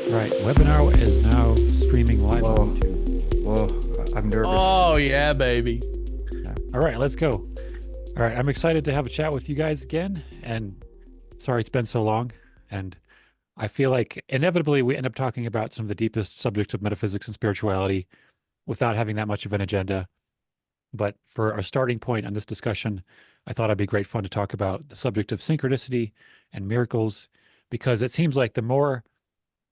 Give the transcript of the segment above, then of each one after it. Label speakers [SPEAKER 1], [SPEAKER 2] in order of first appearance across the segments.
[SPEAKER 1] Right. Webinar is now streaming live on
[SPEAKER 2] Whoa,
[SPEAKER 1] YouTube.
[SPEAKER 2] whoa, I'm nervous.
[SPEAKER 3] Oh yeah, baby.
[SPEAKER 1] Yeah. All right, let's go. All right, I'm excited to have a chat with you guys again. And sorry it's been so long. And I feel like inevitably we end up talking about some of the deepest subjects of metaphysics and spirituality without having that much of an agenda. But for our starting point on this discussion, I thought it'd be great fun to talk about the subject of synchronicity and miracles, because it seems like the more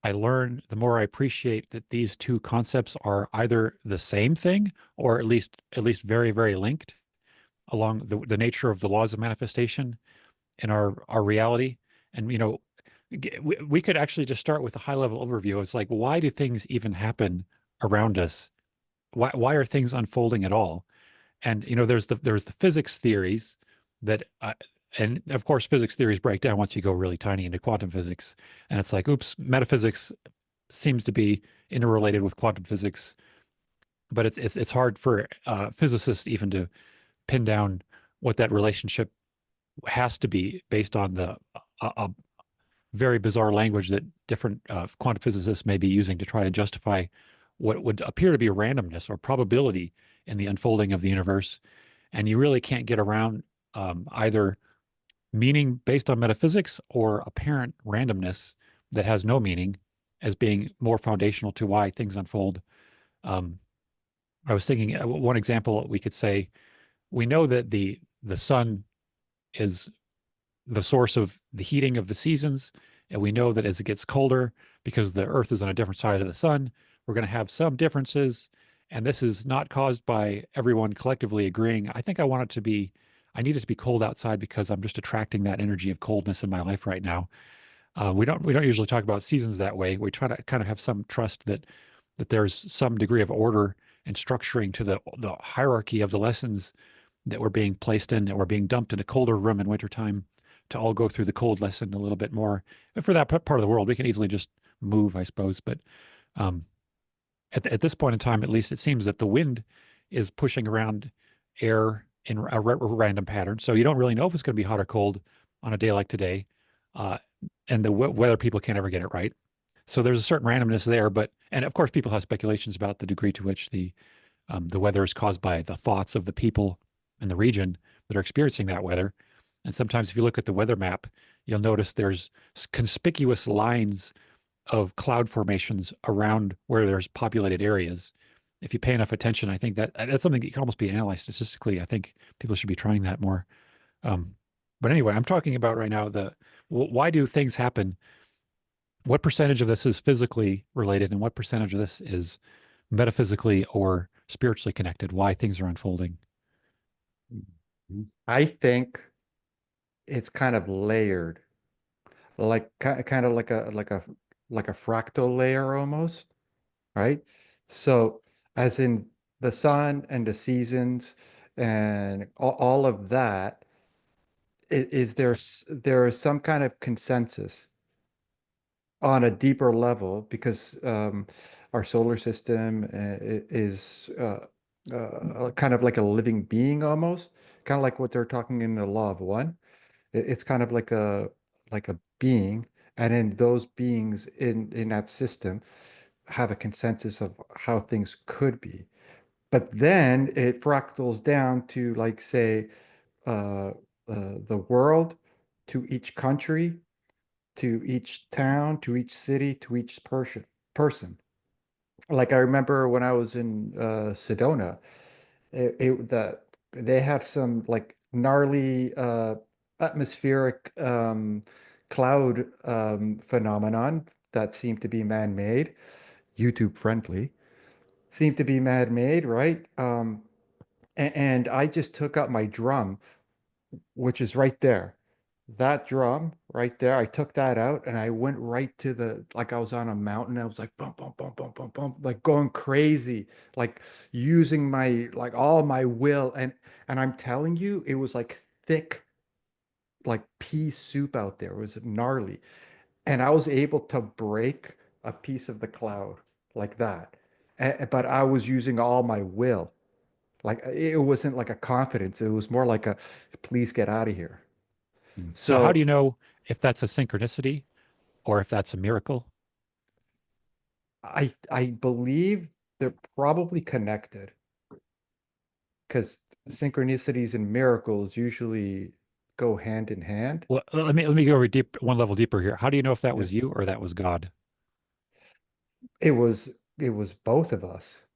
[SPEAKER 1] I learn, the more I appreciate that these two concepts are either the same thing or at least very, very linked along the nature of the laws of manifestation in our reality. And we could actually just start with a high level overview. It's like, why do things even happen around us? Why are things unfolding at all? And there's the physics theories that and of course physics theories break down once you go really tiny into quantum physics, and it's like, oops, metaphysics seems to be interrelated with quantum physics, but it's hard for physicists even to pin down what that relationship has to be based on the a very bizarre language that different quantum physicists may be using to try to justify what would appear to be randomness or probability in the unfolding of the universe. And you really can't get around either meaning based on metaphysics or apparent randomness that has no meaning as being more foundational to why things unfold. Um, I was thinking one example we could say, we know that the sun is the source of the heating of the seasons. And we know that as it gets colder, because the Earth is on a different side of the sun, we're going to have some differences. And this is not caused by everyone collectively agreeing, I think I need it to be cold outside because I'm just attracting that energy of coldness in my life right now. We don't usually talk about seasons that way. We try to kind of have some trust that there's some degree of order and structuring to the hierarchy of the lessons that we're being placed in, that we're being dumped in a colder room in wintertime to all go through the cold lesson a little bit more. And for that part of the world, we can easily just move, I suppose. But um, at this point in time, at least, it seems that the wind is pushing around air in a random pattern. So you don't really know if it's going to be hot or cold on a day like today. Uh, and the weather people can't ever get it right. So there's a certain randomness there. And of course, people have speculations about the degree to which the weather is caused by the thoughts of the people in the region that are experiencing that weather. And sometimes if you look at the weather map, you'll notice there's conspicuous lines of cloud formations around where there's populated areas. If you pay enough attention, I think that's something that can almost be analyzed statistically. I think people should be trying that more. Um, but anyway, I'm talking about right now why do things happen? What percentage of this is physically related, and what percentage of this is metaphysically or spiritually connected? Why things are unfolding?
[SPEAKER 2] I think it's kind of layered, like kind of like a fractal layer almost, right? So as in the sun and the seasons and all of that, is there is some kind of consensus on a deeper level because our solar system is kind of like a living being almost, kind of like what they're talking in the law of one. It's kind of like a being, and then those beings in that system have a consensus of how things could be. But then it fractals down to like say uh, the world, to each country, to each town, to each city, to each person. Like I remember when I was in Sedona, they had some like gnarly atmospheric cloud phenomenon that seemed to be man-made, YouTube friendly, seemed to be man-made, right? And I just took up my drum, which is right there. That drum right there, I took that out and I went right to like I was on a mountain. I was like, bump, bump, bump, bump, bump, bump, like going crazy, like using like all my will. And I'm telling you, it was like thick, like pea soup out there. It was gnarly. And I was able to break a piece of the cloud like that. But I was using all my will. Like it wasn't like a confidence. It was more like a, please get out of here.
[SPEAKER 1] So how do
[SPEAKER 2] So
[SPEAKER 1] you know if that's a synchronicity or if that's a miracle?
[SPEAKER 2] I believe they're probably connected because synchronicities and miracles usually go hand in hand.
[SPEAKER 1] Well, let me go one level deeper here. How do you know if that
[SPEAKER 2] Yeah.
[SPEAKER 1] was you or that was God?
[SPEAKER 2] It was both of us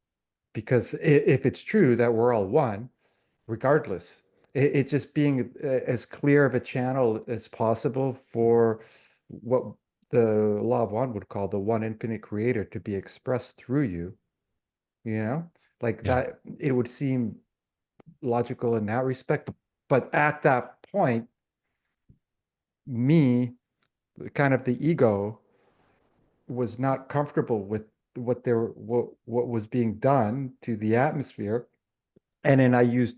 [SPEAKER 2] because if it's true that we're all one, regardless, it just being as clear of a channel as possible for what the law of one would call the one infinite creator to be expressed through you, you know, like
[SPEAKER 1] Yeah.
[SPEAKER 2] that, it would seem logical in that respect. But at that point, me, kind of the ego, was not comfortable with what was being done to the atmosphere. And then I used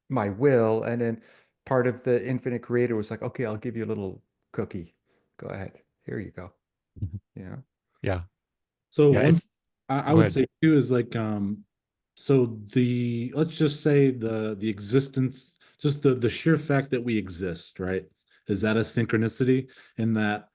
[SPEAKER 2] my will, and then part of the infinite creator was like, okay, I'll give you a little cookie. Go ahead. Here you go.
[SPEAKER 1] Mhm.
[SPEAKER 2] You know?
[SPEAKER 1] Yeah.
[SPEAKER 3] So
[SPEAKER 1] Yeah.
[SPEAKER 3] one
[SPEAKER 1] It's
[SPEAKER 3] I
[SPEAKER 1] Go
[SPEAKER 3] would
[SPEAKER 1] ahead.
[SPEAKER 3] say too is like so the let's just say the existence, just the sheer fact that we exist, right? Is that a synchronicity in that,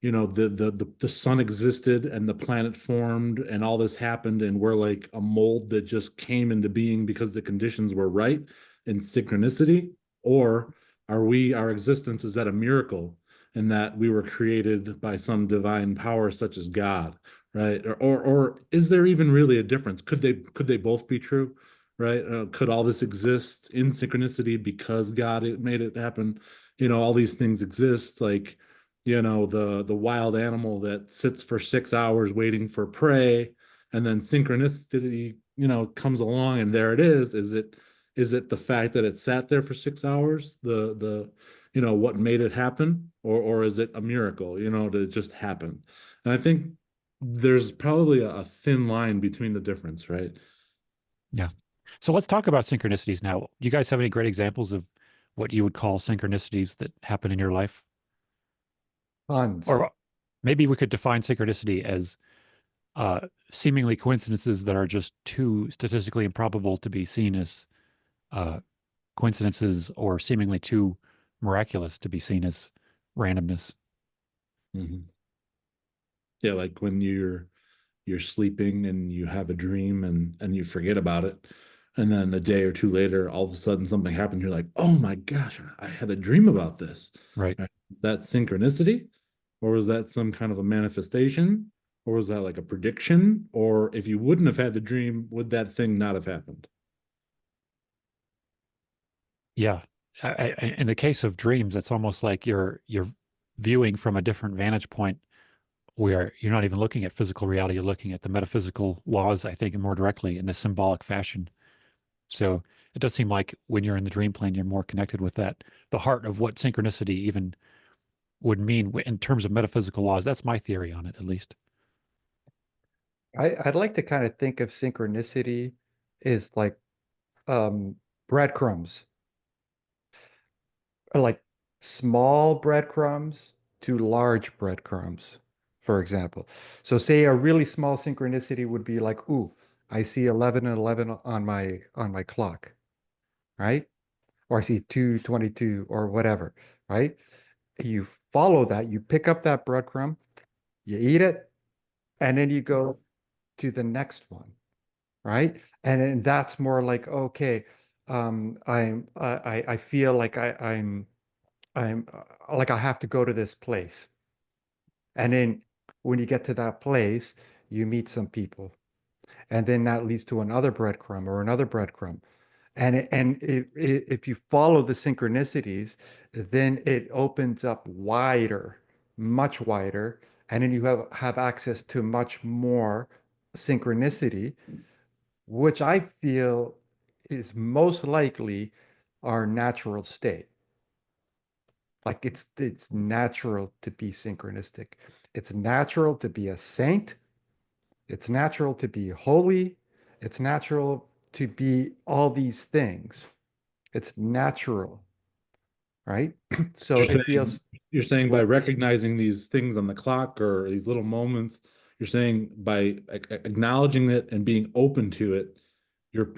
[SPEAKER 3] the sun existed and the planet formed and all this happened and we're like a mold that just came into being because the conditions were right in synchronicity? Or our existence, is that a miracle in that we were created by some divine power such as God, right? Or is there even really a difference? Could they both be true, right? Could all this exist in synchronicity because God made it happen? All these things exist, like, the wild animal that sits for 6 hours waiting for prey, and then synchronicity, comes along and there it is. Is it the fact that it sat there for 6 hours, what made it happen, or is it a miracle, that it just happened? And I think there's probably a thin line between the difference, right?
[SPEAKER 1] Yeah. So let's talk about synchronicities now. You guys have any great examples of what you would call synchronicities that happen in your life?
[SPEAKER 2] Tons.
[SPEAKER 1] Or maybe we could define synchronicity as seemingly coincidences that are just too statistically improbable to be seen as uh, coincidences or seemingly too miraculous to be seen as randomness.
[SPEAKER 3] Mhm. Yeah, like when you're sleeping and you have a dream and you forget about it, and then a day or two later all of a sudden something happens, you're like, oh my gosh, I had a dream about this.
[SPEAKER 1] Right.
[SPEAKER 3] Right? Is that synchronicity, or was that some kind of a manifestation, or was that like a prediction? Or if you wouldn't have had the dream, would that thing not have happened?
[SPEAKER 1] Yeah. In the case of dreams, it's almost like you're viewing from a different vantage point where you're not even looking at physical reality, you're looking at the metaphysical laws, I think, more directly in this symbolic fashion. So it does seem like when you're in the dream plane, you're more connected with that, the heart of what synchronicity even would mean in terms of metaphysical laws. That's my theory on it, at least.
[SPEAKER 2] I'd like to kind of think of synchronicity is like um, breadcrumbs, like small breadcrumbs to large breadcrumbs, for example. So say a really small synchronicity would be like, ooh, I see 11 and 11 on my clock, right? Or I see 2:22 or whatever, right? You follow that, you pick up that breadcrumb, you eat it, and then you go to the next one, right? And then that's more like, okay, I feel like I'm like I have to go to this place. And then when you get to that place, you meet some people. And then that leads to another breadcrumb or another breadcrumb. If you follow the synchronicities, then it opens up wider, much wider, and then you have access to much more synchronicity, which I feel is most likely our natural state. Like it's natural to be synchronistic. It's natural to be a saint. It's natural to be holy. It's natural to be all these things. It's natural, right? So
[SPEAKER 3] You're
[SPEAKER 2] it
[SPEAKER 3] saying
[SPEAKER 2] feels
[SPEAKER 3] you're saying by
[SPEAKER 2] like,
[SPEAKER 3] recognizing these things on the clock or these little moments, You're saying by acknowledging it and being open to it, you're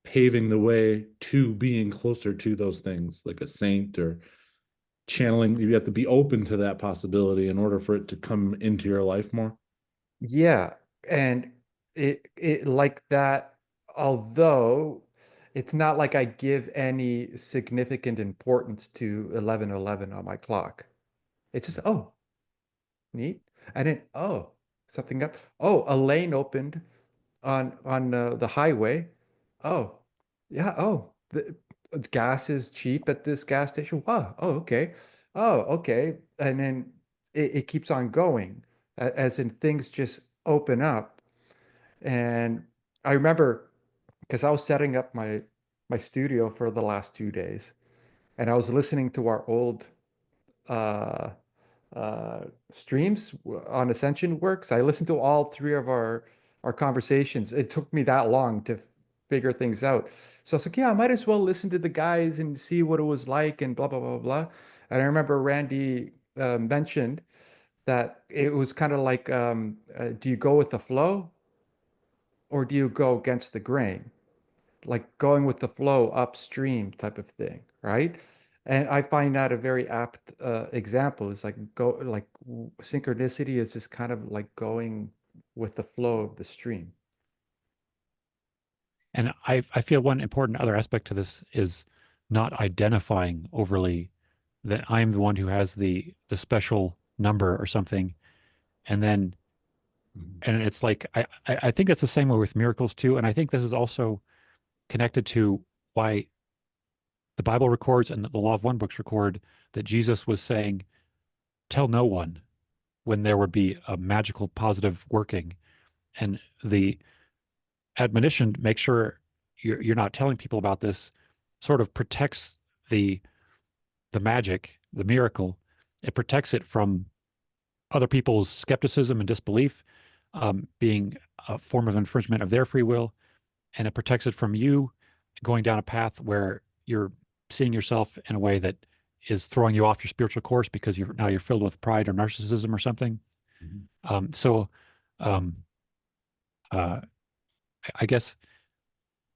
[SPEAKER 3] paving the way to being closer to those things, like a saint or channeling. You have to be open to that possibility in order for it to come into your life more.
[SPEAKER 2] Yeah, and it like that, although it's not like I give any significant importance to 11:11 on my clock. It's just, oh, neat. And then, oh, something up. Oh, a lane opened on the highway. Oh, yeah. Oh, the gas is cheap at this gas station. Wow. Oh, okay. Oh, okay. And then it keeps on going, as in things just open up. And I remember because I was setting up my studio for the last 2 days, and I was listening to our old uh, streams on Ascension Works. I listened to all three of our conversations. It took me that long to figure things out. So I was like, yeah, I might as well listen to the guys and see what it was like and blah blah blah blah. And I remember Randy mentioned that it was kind of like, do you go with the flow or do you go against the grain? Like going with the flow upstream type of thing, right? And I find that a very apt example. Is like synchronicity is just kind of like going with the flow of the stream.
[SPEAKER 1] And I feel one important other aspect to this is not identifying overly that I'm the one who has the special number or something. And then
[SPEAKER 3] Mhm.
[SPEAKER 1] and it's like I think it's the same way with miracles too. And I think this is also connected to why the Bible records and the Law of One books record that Jesus was saying, tell no one when there would be a magical positive working. And the admonition, make sure you're not telling people about this, sort of protects the magic, the miracle. It protects it from other people's skepticism and disbelief, being a form of infringement of their free will, and it protects it from you going down a path where you're seeing yourself in a way that is throwing you off your spiritual course because you're filled with pride or narcissism or something.
[SPEAKER 3] Mhm.
[SPEAKER 1] So, um, uh, I guess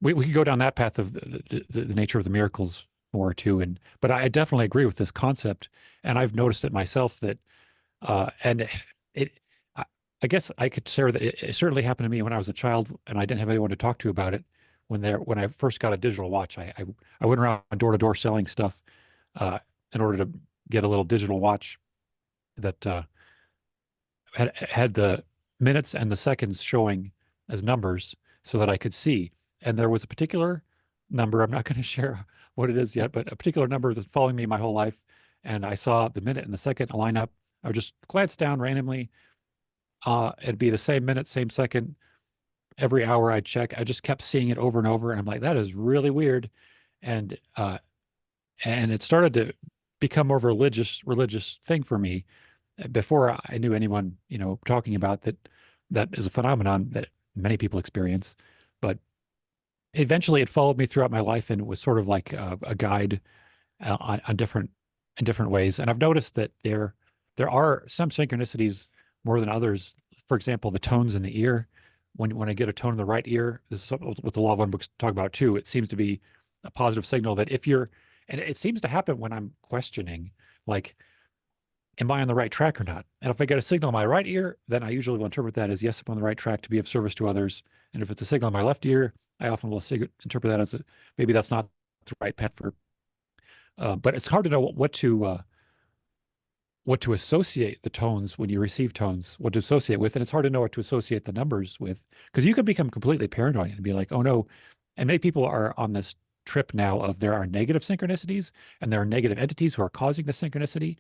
[SPEAKER 1] we could go down that path of the nature of the miracles more too. But I definitely agree with this concept, and I've noticed it myself that and it I, I guess I could say that it certainly happened to me when I was a child, and I didn't have anyone to talk to about it. When I first got a digital watch, I went around door to door selling stuff uh, in order to get a little digital watch that had the minutes and the seconds showing as numbers so that I could see. And there was a particular number, I'm not going to share what it is yet, but a particular number that's following me my whole life. And I saw the minute and the second line up. I would just glance down randomly. It'd be the same minute, same second. Every hour I'd check. I just kept seeing it over and over. And I'm like, that is really weird. And and it started to become more of a religious thing for me before I knew anyone, talking about that is a phenomenon that many people experience. But eventually it followed me throughout my life and it was sort of like a guide on different in different ways. And I've noticed that there are some synchronicities more than others. For example, the tones in the ear. When I get a tone in the right ear, this is something what the Law of One books talk about too. It seems to be a positive signal that if you're, and it seems to happen when I'm questioning, like, am I on the right track or not? And if I get a signal in my right ear, then I usually will interpret that as yes, I'm on the right track to be of service to others. And if it's a signal in my left ear, I often will interpret that as maybe that's not the right path for. But it's hard to know what to associate the tones when you receive tones, what to associate with, and it's hard to know what to associate the numbers with because you can become completely paranoid and be like, oh no. And many people are on this trip now of there are negative synchronicities and there are negative entities who are causing the synchronicity.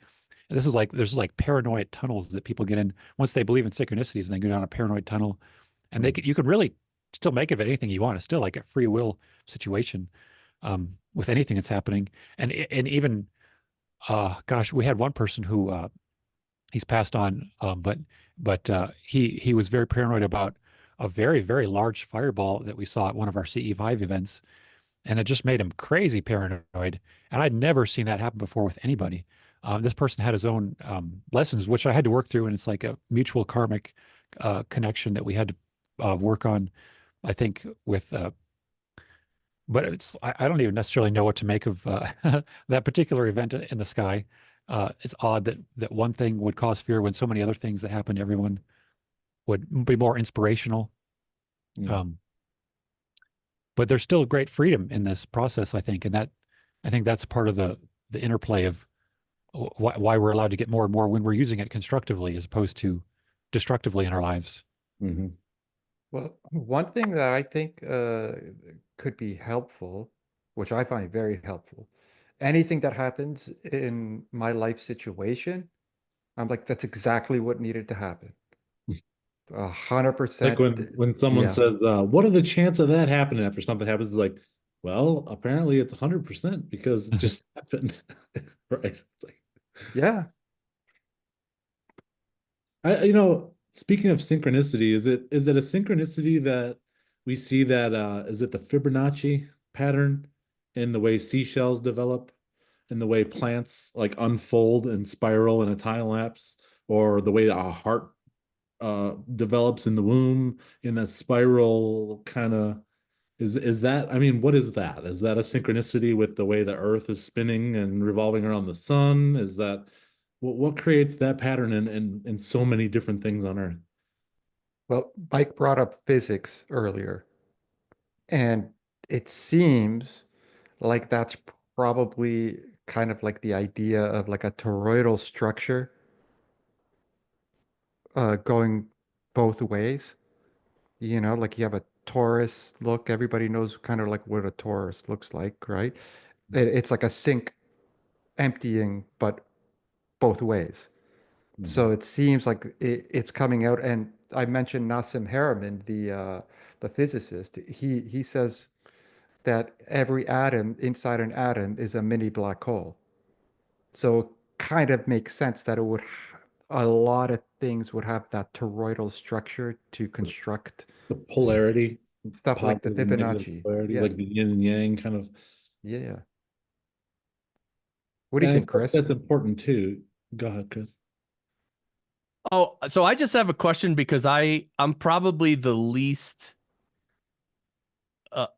[SPEAKER 1] And this is like there's like paranoid tunnels that people get in once they believe in synchronicities and they go down a paranoid tunnel, and you can really still make of it anything you want. It's still like a free will situation with anything that's happening, and even gosh, we had one person who he's passed on, but he was very paranoid about a very large fireball that we saw at one of our CE5 events, and it just made him crazy paranoid. And I'd never seen that happen before with anybody. This person had his own lessons, which I had to work through, and it's like a mutual karmic connection that we had to work on, I think, with but I don't even necessarily know what to make of that particular event in the sky. It's odd that one thing would cause fear when so many other things that happen to everyone would be more inspirational. Um, but there's still great freedom in this process, I think, and I think that's part of the interplay of why we're allowed to get more and more when we're using it constructively as opposed to destructively in our lives.
[SPEAKER 3] Mm-hmm.
[SPEAKER 2] Well, one thing that I think could be helpful, which I find very helpful, anything that happens in my life situation, I'm like, that's exactly what needed to happen.
[SPEAKER 3] Like
[SPEAKER 2] 100%.
[SPEAKER 3] when someone
[SPEAKER 2] Yeah.
[SPEAKER 3] says, "What are the chances of that happening?" After something happens, it's like, well, apparently it's 100% because it just happened, right? It's like,
[SPEAKER 2] Yeah.
[SPEAKER 3] speaking of synchronicity, is it a synchronicity that we see that is it the Fibonacci pattern in the way seashells develop, in the way plants like unfold and spiral in a time lapse, or the way a heart develops in the womb in that spiral kind of is that, I mean, what is that? Is that a synchronicity with the way the earth is spinning and revolving around the sun? Is that what creates that pattern in so many different things on earth?
[SPEAKER 2] Well, Mike brought up physics earlier, and it seems like that's probably kind of like the idea of like a toroidal structure going both ways. You know, like you have a torus look. Everybody knows kind of like what a torus looks like, right? It's like a sink emptying, but both ways.
[SPEAKER 3] Mhm.
[SPEAKER 2] So it seems like it's coming out. And I mentioned Nassim Haramein, the physicist. He says that every atom inside an atom is a mini black hole. So it kind of makes sense that a lot of things would have that toroidal structure to construct
[SPEAKER 3] The polarity,
[SPEAKER 2] stuff like the
[SPEAKER 3] positive and negative
[SPEAKER 2] Fibonacci.
[SPEAKER 3] polarity,
[SPEAKER 2] Yeah.
[SPEAKER 3] like the yin and yang kind of.
[SPEAKER 2] Yeah. What do you
[SPEAKER 3] And I
[SPEAKER 2] think,
[SPEAKER 3] feel like
[SPEAKER 2] Chris?
[SPEAKER 3] that's important too. Go ahead, Chris.
[SPEAKER 4] Oh, so I just have a question because I'm probably the least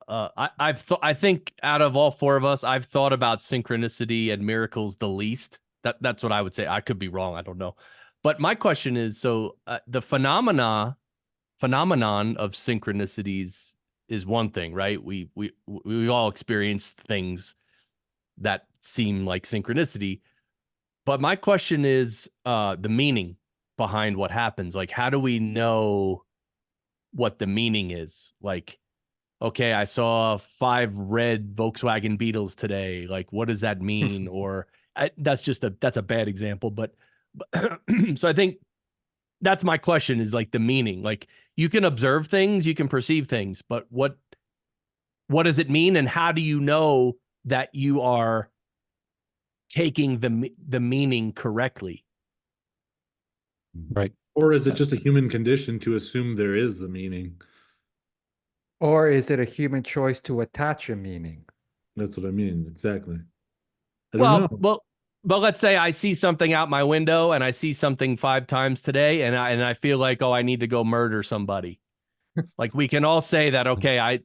[SPEAKER 4] I think out of all four of us, I've thought about synchronicity and miracles the least. That's what I would say. I could be wrong. I don't know. But my question is, so the phenomenon of synchronicities is one thing, right? We all experienced things that seem like synchronicity. But my question is the meaning behind what happens. Like, how do we know what the meaning is? Like, okay, I saw 5 red Volkswagen Beetles today. Like, what does that mean? Or that's a bad example, but so I think that's my question is like the meaning. Like, you can observe things, you can perceive things, but what does it mean, and how do you know that you are taking the meaning correctly?
[SPEAKER 1] Right.
[SPEAKER 3] Or is it just a human condition to assume there is a meaning?
[SPEAKER 2] Or is it a human choice to attach a meaning?
[SPEAKER 3] That's what I mean. Exactly. I don't know.
[SPEAKER 4] But let's say I see something out my window and I see something 5 times today, and I feel like, oh, I need to go murder somebody. Like, we can all say that, okay,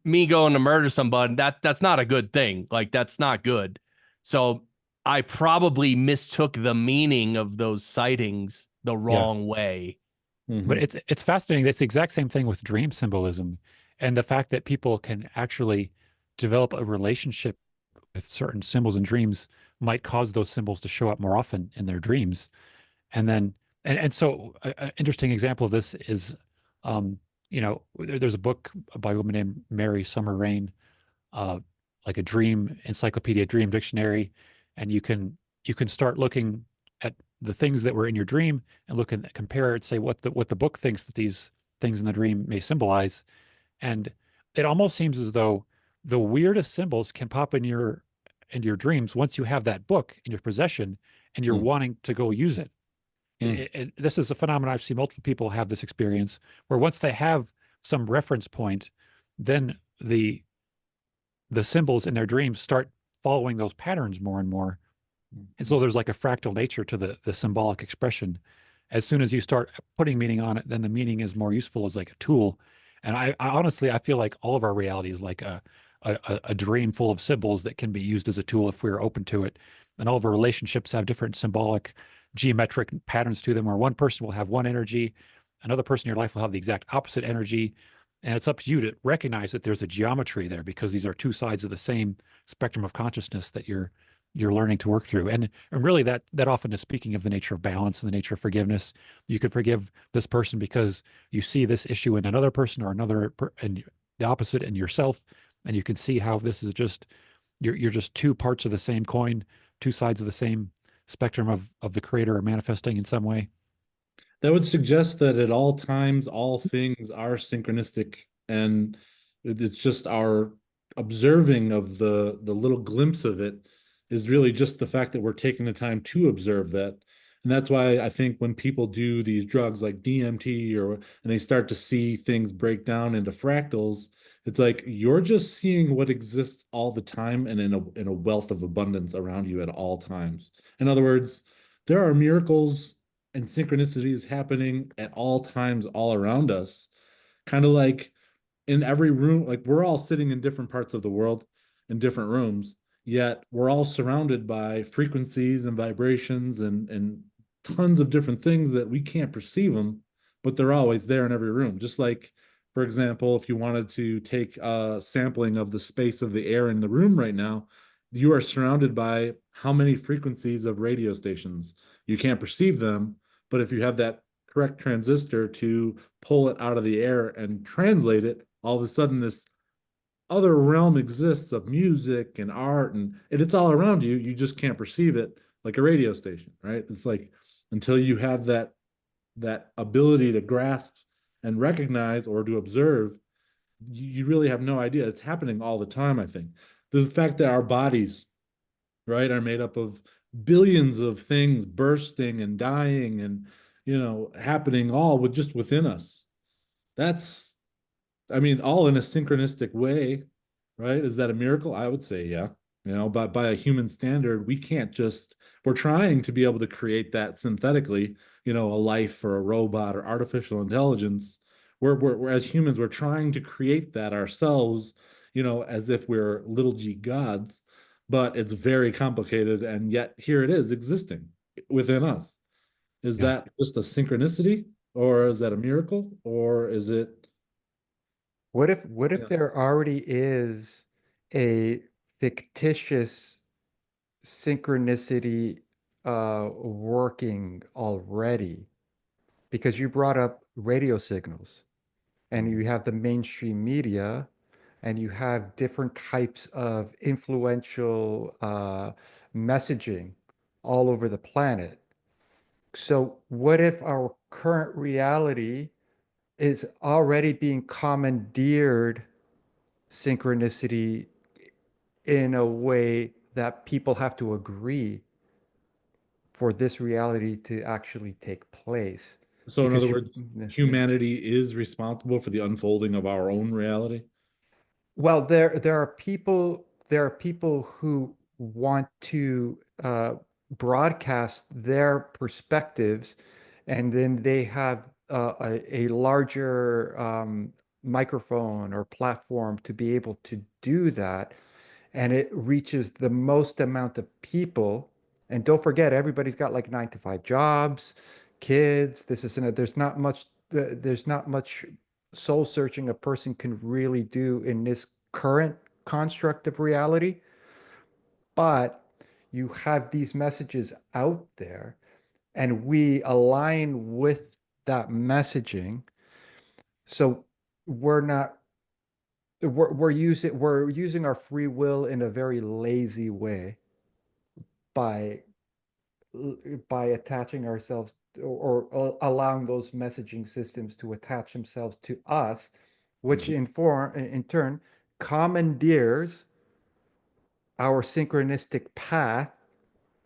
[SPEAKER 4] me going to murder somebody, that's not a good thing. Like, that's not good. So I probably mistook the meaning of those sightings the
[SPEAKER 1] Yeah.
[SPEAKER 4] wrong way.
[SPEAKER 1] But
[SPEAKER 3] Mhm.
[SPEAKER 1] it's fascinating. It's the exact same thing with dream symbolism and the fact that people can actually develop a relationship with certain symbols in dreams might cause those symbols to show up more often in their dreams. And then and so an interesting example of this is um, there's a book by a woman named Mary Summer Rain, uh, like a dream encyclopedia, dream dictionary, and you can start looking at the things that were in your dream and look and compare it, say what the book thinks that these things in the dream may symbolize. And it almost seems as though the weirdest symbols can pop into your dreams once you have that book in your possession and you're
[SPEAKER 3] Mm.
[SPEAKER 1] wanting to go use it.
[SPEAKER 3] Mm.
[SPEAKER 1] This is a phenomenon I've seen multiple people have this experience where once they have some reference point, then the symbols in their dreams start following those patterns more and more. And so there's like a fractal nature to the symbolic expression. as soon as you start putting meaning on it, then the meaning is more useful as like a tool. And I honestly, I feel like all of our reality is like a dream full of symbols that can be used as a tool if we're open to it. And all of our relationships have different symbolic geometric patterns to them, where one person will have one energy, another person in your life will have the exact opposite energy. And it's up to you to recognize that there's a geometry there, because these are two sides of the same spectrum of consciousness that you're learning to work through. And really that often is speaking of the nature of balance and the nature of forgiveness. You could forgive this person because you see this issue in another person, or and the opposite in yourself. And you can see how this is just, you're just two parts of the same coin, two sides of the same spectrum of the creator manifesting in some way.
[SPEAKER 3] That would suggest that at all times, all things are synchronistic, and it's just our observing of the little glimpse of it is really just the fact that we're taking the time to observe that. And that's why I think when people do these drugs like DMT, and they start to see things break down into fractals, it's like you're just seeing what exists all the time and in a wealth of abundance around you at all times. In other words, there are miracles and synchronicities happening at all times all around us, kind of like in every room. Like, we're all sitting in different parts of the world in different rooms, yet we're all surrounded by frequencies and vibrations and tons of different things that we can't perceive them, but they're always there in every room. Just like, for example, if you wanted to take a sampling of the space of the air in the room right now, you are surrounded by how many frequencies of radio stations. You can't perceive them, but if you have that correct transistor to pull it out of the air and translate it, all of a sudden this other realm exists of music and art, and it's all around you. You just can't perceive it like a radio station, right? It's like, until you have that ability to grasp and recognize or to observe, you really have no idea. It's happening all the time, I think. The fact that our bodies, right, are made up of billions of things bursting and dying and, happening all with just within us. That's, I mean, all in a synchronistic way, right? Is that a miracle? I would say, yeah. But by a human standard, we can't just, we're trying to be able to create that synthetically, a life or a robot or artificial intelligence. We're as humans, we're trying to create that ourselves, as if we're little g gods, but it's very complicated. And yet here it is existing within us. Is
[SPEAKER 1] Yeah.
[SPEAKER 3] that just a synchronicity, or is that a miracle, or is it?
[SPEAKER 2] What if
[SPEAKER 3] Yeah.
[SPEAKER 2] there already is a fictitious synchronicity working already? Because you brought up radio signals, and you
[SPEAKER 3] Mhm.
[SPEAKER 2] have the mainstream media, and you have different types of influential messaging all over the planet. So what if our current reality is already being commandeered synchronicity in a way that people have to agree for this reality to actually take place?
[SPEAKER 3] So, in
[SPEAKER 2] Because
[SPEAKER 3] other
[SPEAKER 2] you,
[SPEAKER 3] words, humanity is responsible for the unfolding of our own reality.
[SPEAKER 2] well, there are people who want to broadcast their perspectives, and then they have a larger microphone or platform to be able to do that, and it reaches the most amount of people. And don't forget, everybody's got like 9 to 5 jobs, kids. This is there's not much soul searching a person can really do in this current construct of reality. But you have these messages out there, and we align with that messaging. So we're not we're using our free will in a very lazy way by by attaching ourselves, or allowing those messaging systems to attach themselves to us, which
[SPEAKER 3] Mhm.
[SPEAKER 2] in turn commandeers our synchronistic path.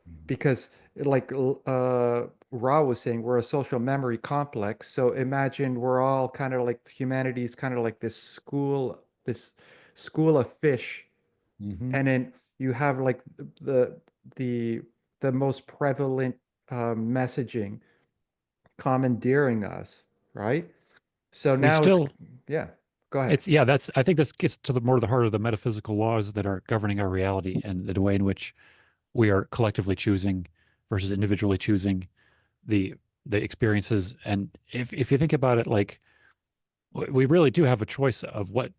[SPEAKER 3] Mhm.
[SPEAKER 2] Because, like, Ra was saying, we're a social memory complex. So imagine we're all kind of like, humanity is kind of like this school of fish.
[SPEAKER 3] Mhm.
[SPEAKER 2] And then you have like the the most prevalent messaging commandeering us, right? So
[SPEAKER 1] We
[SPEAKER 2] now
[SPEAKER 1] still,
[SPEAKER 2] yeah, go ahead.
[SPEAKER 1] it's, yeah, that's, I think this gets to the more to the heart of the metaphysical laws that are governing our reality and the way in which we are collectively choosing versus individually choosing the experiences. And if you think about it, like we really do have a choice of what,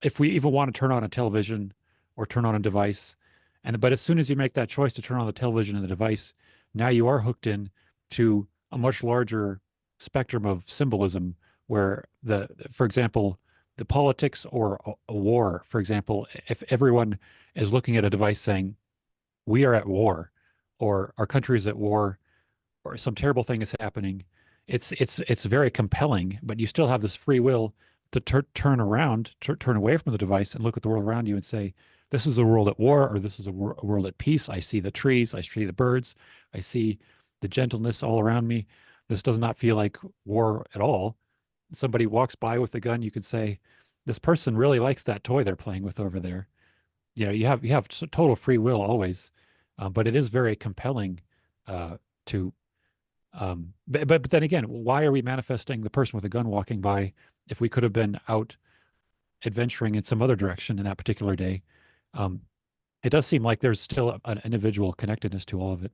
[SPEAKER 1] if we even want to turn on a television or turn on a device. And but as soon as you make that choice to turn on the television and the device, now you are hooked in to a much larger spectrum of symbolism where for example, the politics or a war, for example, if everyone is looking at a device saying, we are at war, or our country is at war, or some terrible thing is happening, it's very compelling, but you still have this free will to turn around, turn away from the device and look at the world around you and say, this is a world at war, or this is a world at peace. I see the trees, I see the birds, I see the gentleness all around me. This does not feel like war at all. Somebody walks by with a gun, you could say, this person really likes that toy they're playing with over there. You have total free will always, but it is very compelling to but then again, why are we manifesting the person with a gun walking by if we could have been out adventuring in some other direction in that particular day? Um, it does seem like there's still an individual connectedness to all of it.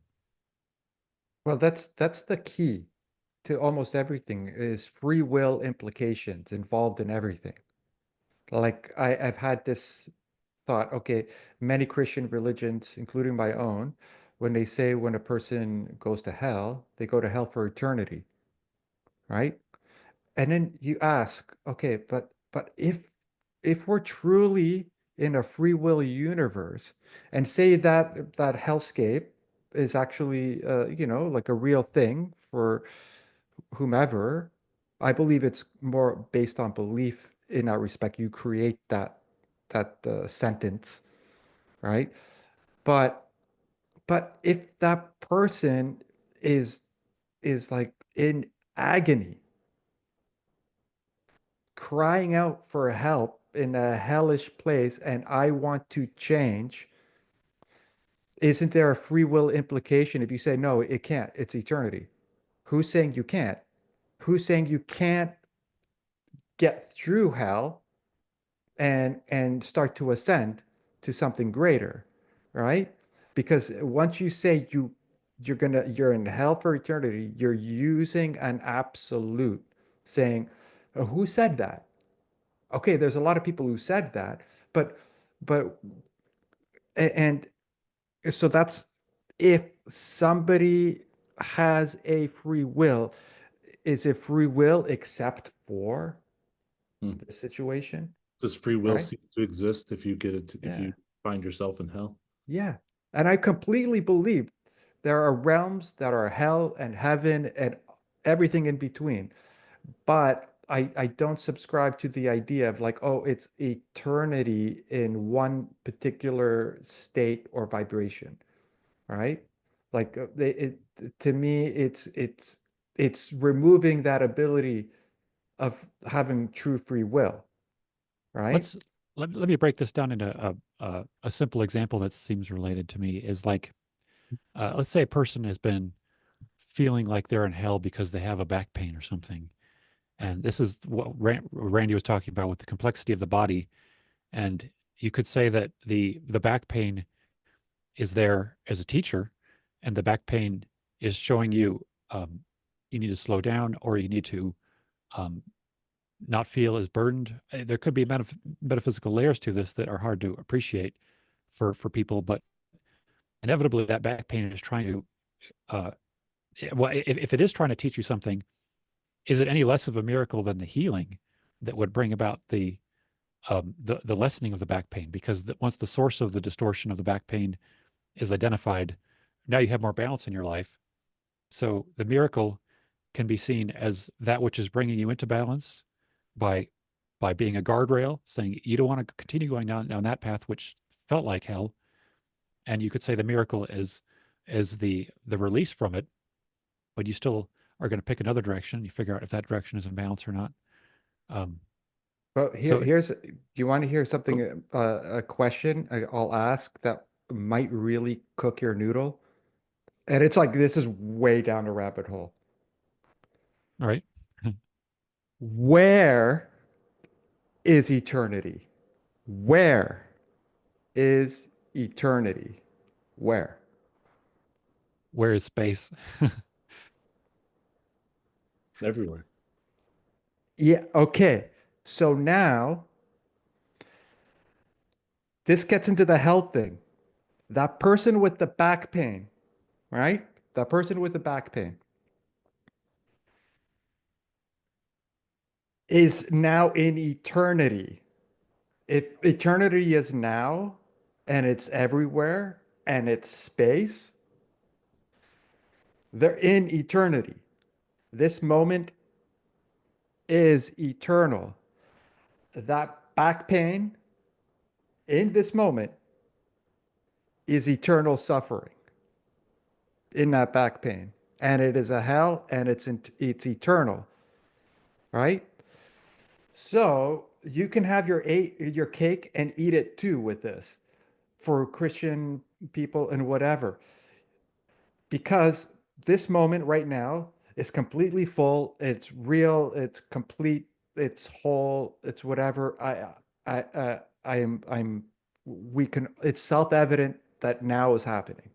[SPEAKER 2] Well, that's the key to almost everything is free will implications involved in everything. Like I've had this thought, okay, many Christian religions, including my own, when they say when a person goes to hell, they go to hell for eternity, right? And then you ask, okay, but if we're truly in a free will universe and say that that hellscape is actually like a real thing for whomever, I believe it's more based on belief in that respect. You create that sentence, right? But but if that person is is like in agony, crying out for help in a hellish place, and I want to change, isn't there a free will implication if you say no, it can't, it's eternity? Who's saying you can't? Who's saying you can't get through hell and start to ascend to something greater, right? Because once you say you're in hell for eternity, you're using an absolute, saying, who said that? Okay, there's a lot of people who said that, but but and so that's if somebody has a free will, is it free will except for
[SPEAKER 3] Hmm.
[SPEAKER 2] the situation,
[SPEAKER 3] Does free will
[SPEAKER 2] right?
[SPEAKER 3] cease to exist if you if
[SPEAKER 2] Yeah.
[SPEAKER 3] you find yourself in hell?
[SPEAKER 2] Yeah. And I completely believe there are realms that are hell and heaven and everything in between. But I don't subscribe to the idea of like, oh, it's eternity in one particular state or vibration, right? Like to me, it's removing that ability of having true free will, right?
[SPEAKER 1] Let's let me break this down into a simple example that seems related to me is like, let's say a person has been feeling like they're in hell because they have a back pain or something. And this is what Randy was talking about with the complexity of the body. And you could say that the back pain is there as a teacher, and the back pain is showing you, you need to slow down, or you need to um, not feel as burdened. There could be metaphysical layers to this that are hard to appreciate for people, but inevitably that back pain is trying to, uh, well, if it is trying to teach you something, is it any less of a miracle than the healing that would bring about the lessening of the back pain? Because once the source of the distortion of the back pain is identified, now you have more balance in your life. So the miracle can be seen as that which is bringing you into balance by being a guardrail, saying you don't want to continue going down that path which felt like hell. And you could say the miracle is the release from it, but you still are going to pick another direction. You figure out if that direction is in balance or not. Um,
[SPEAKER 2] Well,
[SPEAKER 1] so
[SPEAKER 2] do you want to hear something, a question I'll ask that might really cook your noodle? And it's like, this is way down the rabbit hole.
[SPEAKER 1] All right.
[SPEAKER 2] Where is eternity? Where is eternity? Where?
[SPEAKER 1] Where is space?
[SPEAKER 3] Everywhere.
[SPEAKER 2] Yeah, okay. So now this gets into the health thing. That person with the back pain, right? That person with the back pain is now in eternity. If eternity is now and it's everywhere and it's space, they're in eternity. This moment is eternal. That back pain in this moment is eternal suffering in that back pain. And it is a hell and it's eternal, right? So you can have your cake and eat it too with this for Christian people and whatever. Because this moment right now is completely full, it's real, it's complete, it's whole, it's whatever. I'm we can it's self-evident that now is happening.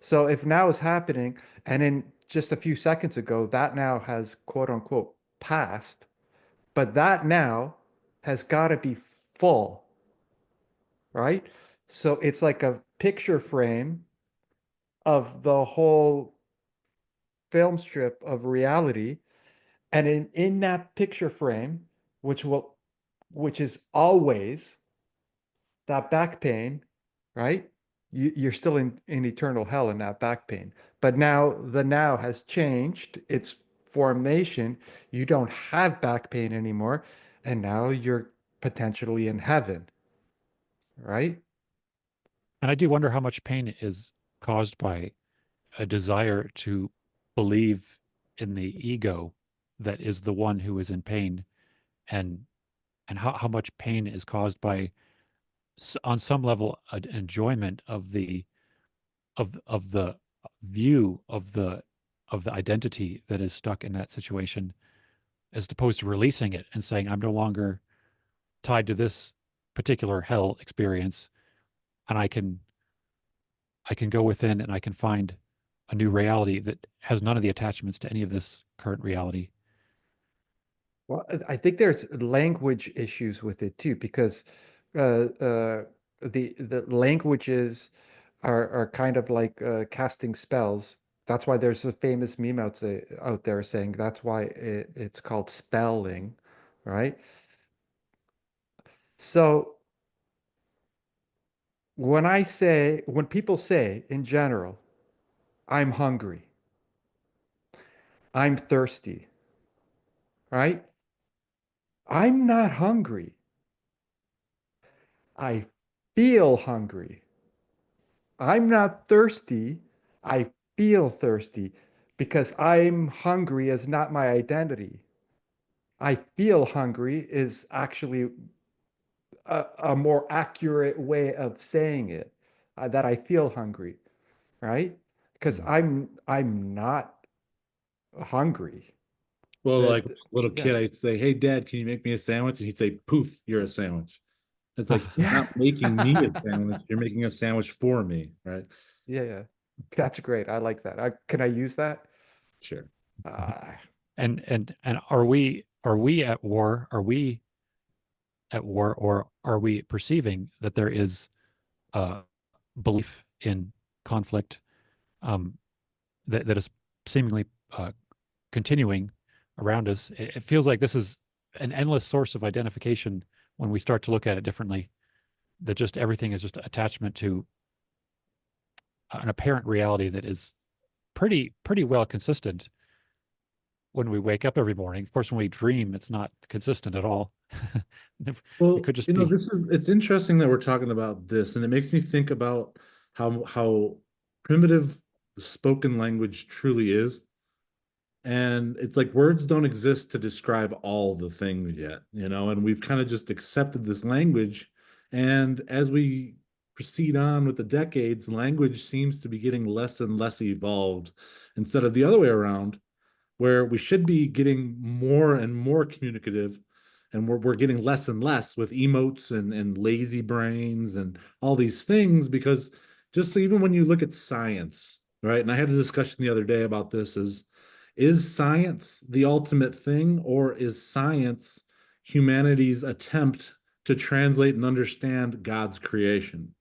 [SPEAKER 2] So if now is happening and in just a few seconds ago that now has quote unquote passed, but that now has got to be full, right? So it's like a picture frame of the whole film strip of reality. And in that picture frame, which is always that back pain, right? You're still in eternal hell in that back pain. But now the now has changed its formation. You don't have back pain anymore. And now you're potentially in heaven, right?
[SPEAKER 1] And I do wonder how much pain is caused by a desire to believe in the ego that is the one who is in pain, and how much pain is caused by on some level an enjoyment of the view of the identity that is stuck in that situation, as opposed to releasing it and saying, I'm no longer tied to this particular hell experience, and I can go within and I can find a new reality that has none of the attachments to any of this current reality.
[SPEAKER 2] Well, I think there's language issues with it too, because the languages are kind of like casting spells. That's why there's a famous meme out there saying that's why it's called spelling, right? So when people say in general, I'm hungry, I'm thirsty, right? I'm not hungry. I feel hungry. I'm not thirsty. I feel thirsty because I'm hungry is not my identity. I feel hungry is actually a more accurate way of saying it, that I feel hungry, right? Because
[SPEAKER 3] Mm.
[SPEAKER 2] I'm not hungry.
[SPEAKER 3] Well, like
[SPEAKER 2] That
[SPEAKER 3] a little
[SPEAKER 2] yeah.
[SPEAKER 3] kid, I'd say, "Hey, Dad, can you make me a sandwich?" And he'd say, "Poof, you're a sandwich." It's like you're
[SPEAKER 2] Yeah.
[SPEAKER 3] not making me a sandwich; you're making a sandwich for me, right?
[SPEAKER 2] Yeah, yeah. That's great. I like that. Can I use that?
[SPEAKER 3] Sure.
[SPEAKER 2] Uh,
[SPEAKER 1] And are we at war? Are we at war, or are we perceiving that there is belief in conflict, um, that is seemingly continuing around us? It feels like this is an endless source of identification when we start to look at it differently. That just everything is just attachment to an apparent reality that is pretty well consistent when we wake up every morning. Of course, when we dream, it's not consistent at all. It
[SPEAKER 3] Well,
[SPEAKER 1] could just be.
[SPEAKER 3] this is it's interesting that we're talking about this, and it makes me think about how primitive spoken language truly is. And it's like words don't exist to describe all the things yet, and we've kind of just accepted this language. And as we proceed on with the decades, language seems to be getting less and less evolved instead of the other way around. where we should be getting more and more communicative, and we're getting less and less with emotes and lazy brains and all these things. Because just even when you look at science, right? And I had a discussion the other day about this: is science the ultimate thing, or is science humanity's attempt to translate and understand God's creation?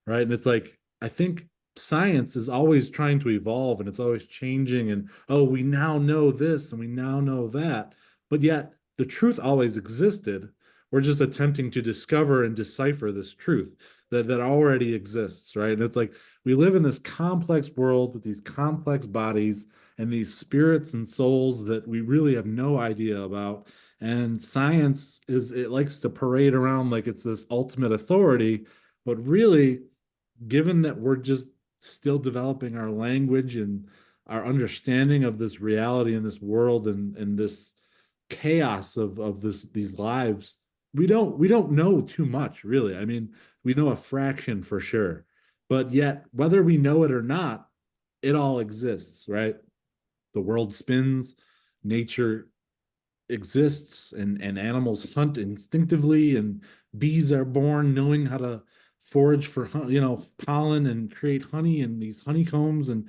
[SPEAKER 3] Right? And it's like, I think science is always trying to evolve, and it's always changing, and oh, we now know this and we now know that. But yet the truth always existed. We're just attempting to discover and decipher this truth that already exists, right? And it's like, we live in this complex world with these complex bodies and these spirits and souls that we really have no idea about. And science it likes to parade around like it's this ultimate authority, but really, given that we're just still developing our language and our understanding of this reality and this world and this chaos of these lives, we don't know too much, really. I mean, we know a fraction for sure, but yet whether we know it or not, it all exists, right? The world spins, nature exists, and animals hunt instinctively, and bees are born knowing how to forage for pollen and create honey in these honeycombs. And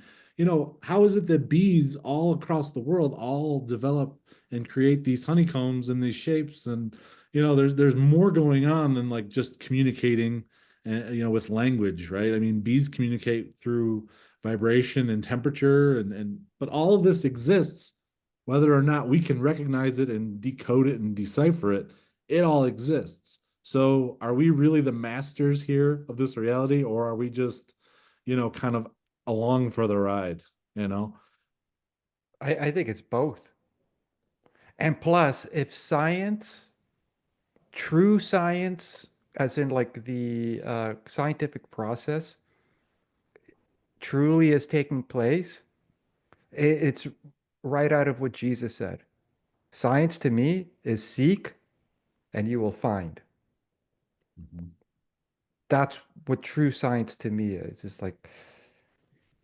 [SPEAKER 3] how is it that bees all across the world all develop and create these honeycombs in these shapes? And there's more going on than like just communicating with language, right? I mean, bees communicate through vibration and temperature, and but all of this exists. Whether or not we can recognize it and decode it and decipher it, it all exists. So are we really the masters here of this reality, or are we just, kind of along for the ride, you know?
[SPEAKER 2] I think it's both. And plus, if science, true science, as in like the scientific process, truly is taking place, it's right out of what Jesus said. Science to me is seek and you will find.
[SPEAKER 3] Mhm.
[SPEAKER 2] That's what true science to me is. It's like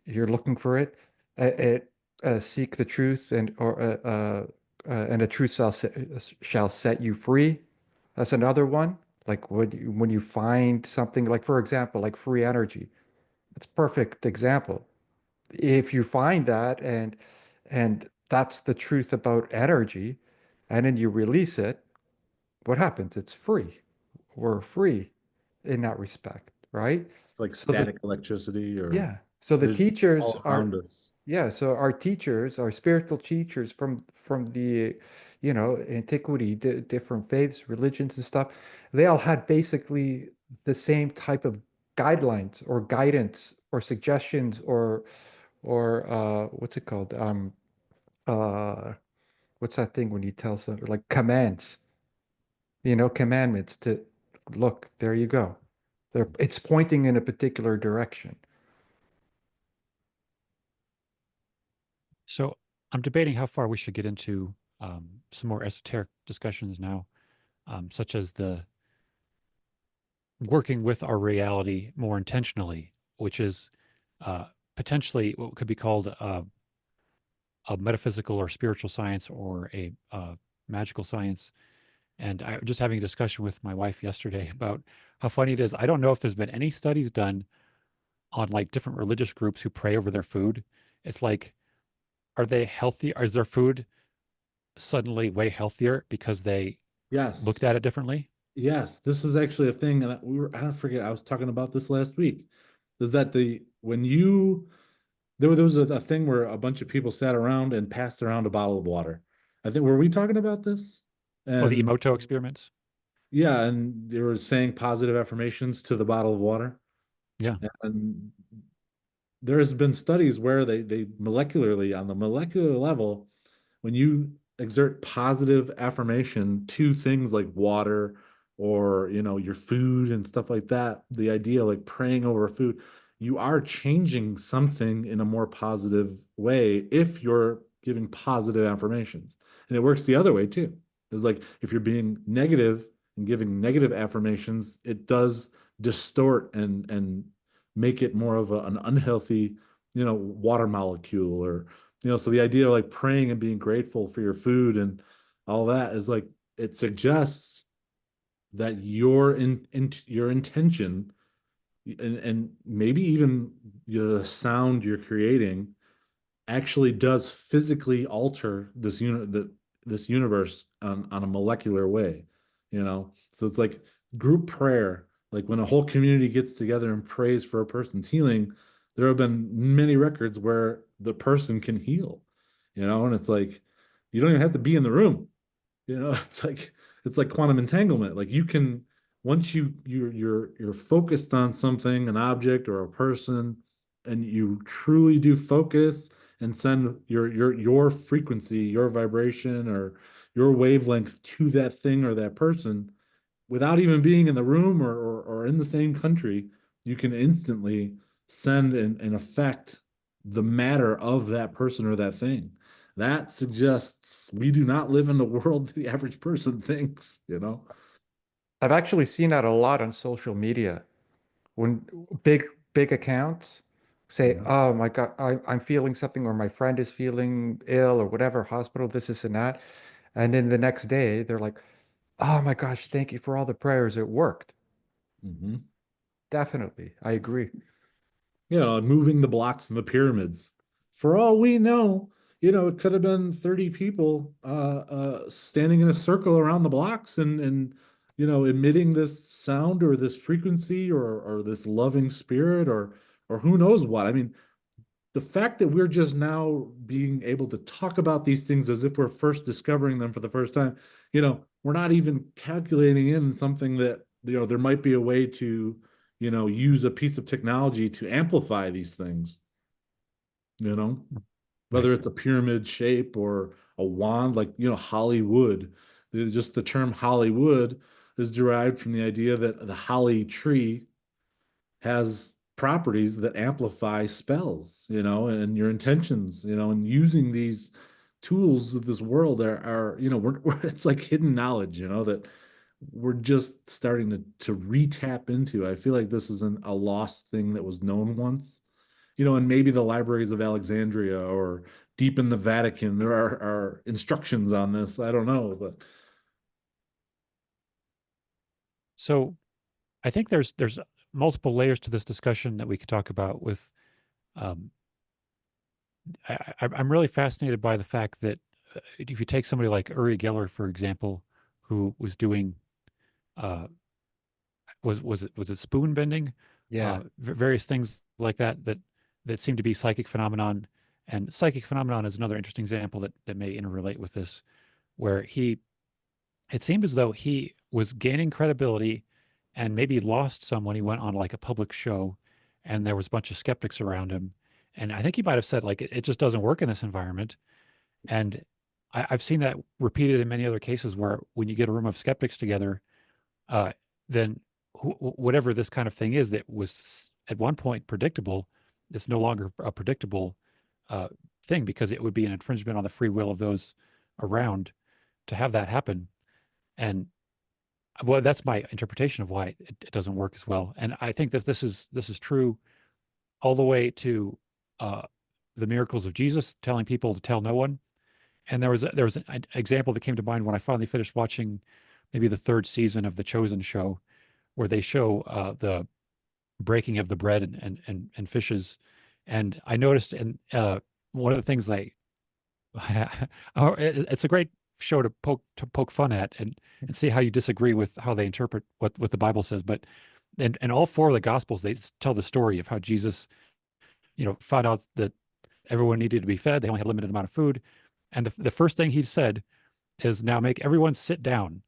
[SPEAKER 2] you're looking for it, it seek the truth, and the truth shall set you free. That's another one. Like when you find something, like for example, like free energy. It's a perfect example. If you find that, and that's the truth about energy, and then you release it, what happens? It's free. We're free in that respect, right?
[SPEAKER 3] It's like
[SPEAKER 2] So the
[SPEAKER 3] static electricity, or
[SPEAKER 2] Yeah. So the
[SPEAKER 3] there's
[SPEAKER 2] teachers
[SPEAKER 3] all
[SPEAKER 2] are,
[SPEAKER 3] around us.
[SPEAKER 2] yeah, so our teachers, our spiritual teachers from the, antiquity, different faiths, religions and stuff, they all had basically the same type of guidelines or guidance or suggestions or what's it called? Uh what's that thing when you tell some like commands, commandments to look, there you go. It's pointing in a particular direction.
[SPEAKER 1] So I'm debating how far we should get into some more esoteric discussions now, such as the working with our reality more intentionally, which is uh, potentially what could be called a metaphysical or spiritual science or a magical science. And I was just having a discussion with my wife yesterday about how funny it is. I don't know if there's been any studies done on like different religious groups who pray over their food. It's like, are they healthy? Is their food suddenly way healthier because they looked
[SPEAKER 3] Yes.
[SPEAKER 1] at it differently?
[SPEAKER 3] Yes, this is actually a thing, and I don't forget, I was talking about this last week. Is that when you there was a thing where a bunch of people sat around and passed around a bottle of water. I think, were we talking about this?
[SPEAKER 1] Oh, the
[SPEAKER 3] And
[SPEAKER 1] Emoto experiments.
[SPEAKER 3] yeah, and they were saying positive affirmations to the bottle of water.
[SPEAKER 1] Yeah.
[SPEAKER 3] And there has been studies where they molecularly, on the molecular level, when you exert positive affirmation to things like water, or your food and stuff like that, the idea like praying over food, you are changing something in a more positive way if you're giving positive affirmations. And it works the other way too. It's like, if you're being negative and giving negative affirmations, it does distort and make it more of an unhealthy, water molecule, or So the idea of like praying and being grateful for your food and all that is like, it suggests that your intention and maybe even the sound you're creating actually does physically alter this universe on a molecular way, So it's like group prayer, like when a whole community gets together and prays for a person's healing, there have been many records where the person can heal, and it's like you don't even have to be in the room. It's like quantum entanglement. Like you can, once you're focused on something, an object or a person, and you truly do focus and send your frequency, your vibration, or your wavelength to that thing or that person without even being in the room or in the same country, you can instantly send and affect the matter of that person or that thing. That suggests we do not live in the world the average person thinks.
[SPEAKER 2] I've actually seen that a lot on social media when big big accounts say,
[SPEAKER 3] Mhm.
[SPEAKER 2] "Oh my God, I'm feeling something," or "My friend is feeling ill," or whatever, hospital, this and that, and then the next day they're like, "Oh my gosh, thank you for all the prayers. It worked."
[SPEAKER 3] Mhm.
[SPEAKER 2] Definitely, I agree.
[SPEAKER 3] Moving the blocks in the pyramids. For all we know, it could have been 30 people standing in a circle around the blocks and emitting this sound or this frequency or this loving spirit or who knows what. I mean, the fact that we're just now being able to talk about these things as if we're first discovering them for the first time, we're not even calculating in something that, there might be a way to, use a piece of technology to amplify these things, you know,
[SPEAKER 1] Right.
[SPEAKER 3] whether it's a pyramid shape or a wand, like, Hollywood. Just the term Hollywood is derived from the idea that the holly tree has properties that amplify spells, and your intentions, and using these tools of this world are it's like hidden knowledge, that we're just starting to re-tap into. I feel like this isn't a lost thing that was known once, and maybe the libraries of Alexandria or deep in the Vatican, there are instructions on this. I don't know, but
[SPEAKER 1] So I think there's multiple layers to this discussion that we could talk about with um, I'm really fascinated by the fact that if you take somebody like Uri Geller, for example, who was doing uh, was it spoon bending,
[SPEAKER 2] Yeah.
[SPEAKER 1] various things like that seem to be psychic phenomenon, and psychic phenomenon is another interesting example that may interrelate with this, where it seemed as though he was gaining credibility and maybe lost some when he went on like a public show and there was a bunch of skeptics around him. And I think he might have said, like, it just doesn't work in this environment. And I've seen that repeated in many other cases where when you get a room of skeptics together, uh, then whatever this kind of thing is that was at one point predictable, it's no longer a predictable uh, thing because it would be an infringement on the free will of those around to have that happen. And well, that's my interpretation of why it doesn't work as well. And I think that this is true all the way to uh, the miracles of Jesus telling people to tell no one. And there was an example that came to mind when I finally finished watching maybe the third season of The Chosen show, where they show the breaking of the bread and fishes. And I noticed, and one of the things it's a great show to poke fun at and see how you disagree with how they interpret what the Bible says. But and all four of the Gospels they tell the story of how Jesus, found out that everyone needed to be fed. They only had a limited amount of food, and the first thing he said is, "Now make everyone sit down."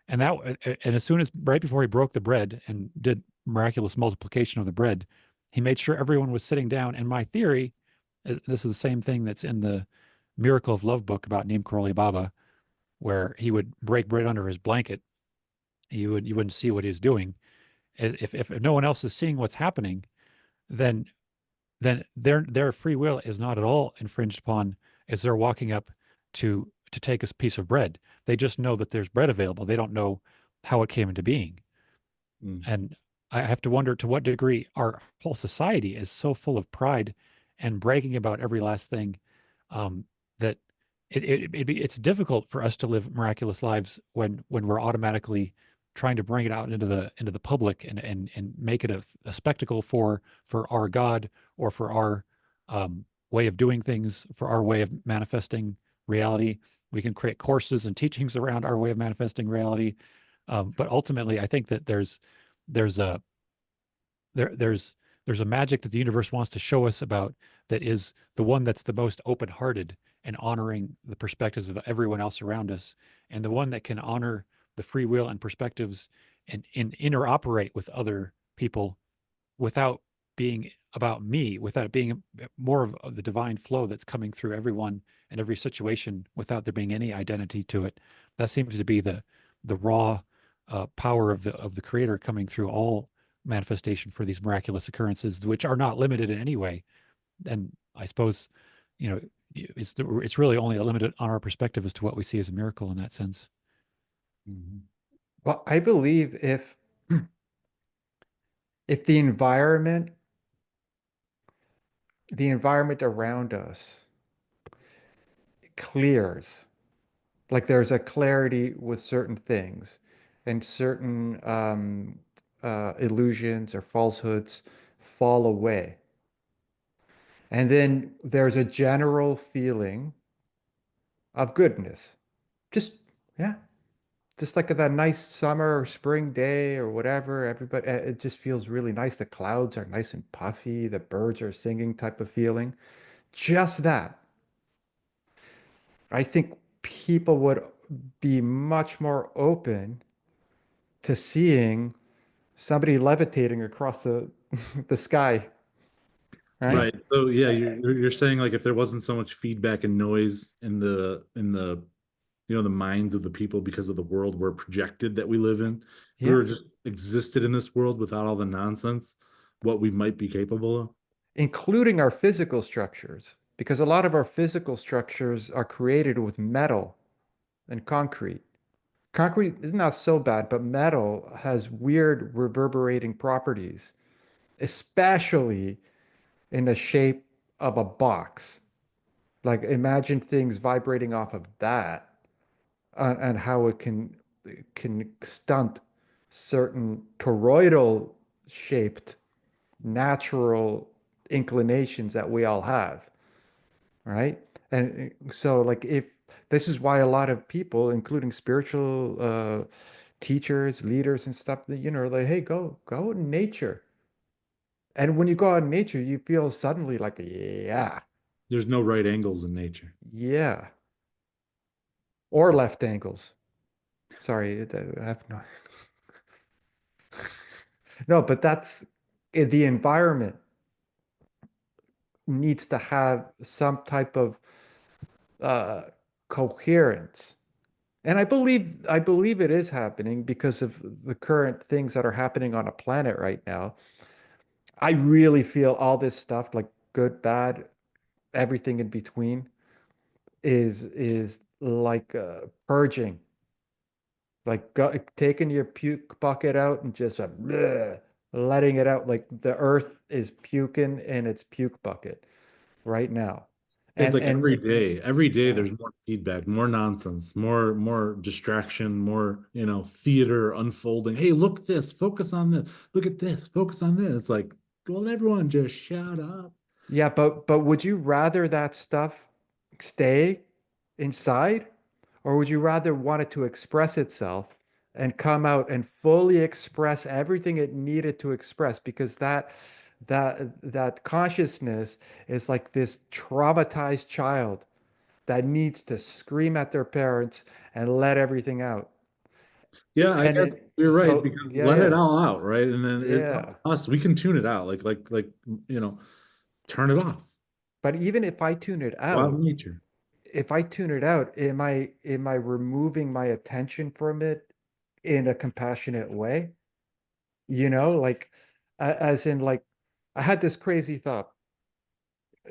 [SPEAKER 1] And and as soon as right before he broke the bread and did miraculous multiplication of the bread, he made sure everyone was sitting down. And my theory, this is the same thing that's in the Miracle of Love book about Neem Karoli Baba, where he would break bread under his blanket. You wouldn't see what he's doing. If no one else is seeing what's happening, then their free will is not at all infringed upon as they're walking up to take a piece of bread. They just know that there's bread available. They don't know how it came into being.
[SPEAKER 3] mm,
[SPEAKER 1] And I have to wonder to what degree our whole society is so full of pride and bragging about every last thing, that it's difficult for us to live miraculous lives when we're automatically trying to bring it out into the public and make it a spectacle for our God or for our way of doing things, for our way of manifesting reality. We can create courses and teachings around our way of manifesting reality, but ultimately, I think that there's a there's a magic that the universe wants to show us about, that is the one that's the most open-hearted and honoring the perspectives of everyone else around us, and the one that can honor the free will and perspectives and interoperate with other people without being about me, without it being more of the divine flow that's coming through everyone and every situation without there being any identity to it. That seems to be the raw power of the creator coming through all manifestation for these miraculous occurrences, which are not limited in any way. And I suppose, it's really only a limited on our perspective as to what we see as a miracle in that sense.
[SPEAKER 2] Well, I believe if the environment around us clears, like there's a clarity with certain things and certain illusions or falsehoods fall away. And then there's a general feeling of goodness. Just, yeah, just like that nice summer or spring day or whatever. Everybody, it just feels really nice. The clouds are nice and puffy. The birds are singing type of feeling. Just that. I think people would be much more open to seeing somebody levitating across the the sky, right?
[SPEAKER 3] Right. So yeah, you're saying like if there wasn't so much feedback and noise in the the minds of the people because of the world we're projected that we live in, if we
[SPEAKER 2] Yeah,
[SPEAKER 3] were just existed in this world without all the nonsense, what we might be capable of.
[SPEAKER 2] including our physical structures, because a lot of our physical structures are created with metal and concrete. Concrete is not so bad, but metal has weird reverberating properties, especially in the shape of a box. Like imagine things vibrating off of that, and how it can stunt certain toroidal shaped natural inclinations that we all have, right? And so like if this is why a lot of people, including spiritual teachers, leaders and stuff, that like, hey, go in nature. And when you go out in nature, you feel suddenly like, yeah,
[SPEAKER 3] There's no right angles in nature.
[SPEAKER 2] yeah, or left angles. Sorry, I have no. No, but that's the environment needs to have some type of uh, coherence. And I believe it is happening because of the current things that are happening on a planet right now. I really feel all this stuff, like good, bad, everything in between, is like purging, like taking your puke bucket out and just bleh, letting it out. Like the earth is puking in its puke bucket right now.
[SPEAKER 3] It's like
[SPEAKER 2] And
[SPEAKER 3] every day
[SPEAKER 2] yeah.
[SPEAKER 3] there's more feedback, more nonsense, more distraction, more, theater unfolding. Hey, look this, focus on this, look at this, focus on this. It's like, well, everyone just shut up.
[SPEAKER 2] Yeah, but would you rather that stuff stay inside, or would you rather want it to express itself and come out and fully express everything it needed to express? Because that consciousness is like this traumatized child that needs to scream at their parents and let everything out.
[SPEAKER 3] Yeah, I
[SPEAKER 2] And
[SPEAKER 3] guess you're right,
[SPEAKER 2] so
[SPEAKER 3] because
[SPEAKER 2] yeah,
[SPEAKER 3] let it
[SPEAKER 2] yeah,
[SPEAKER 3] all out, right? And then it's up
[SPEAKER 2] yeah.
[SPEAKER 3] to us. We can tune it out, you know, turn it off.
[SPEAKER 2] But even if I tune it
[SPEAKER 3] Go out in
[SPEAKER 2] out,
[SPEAKER 3] nature.
[SPEAKER 2] am I removing my attention from it in a compassionate way? Like as in like I had this crazy thought.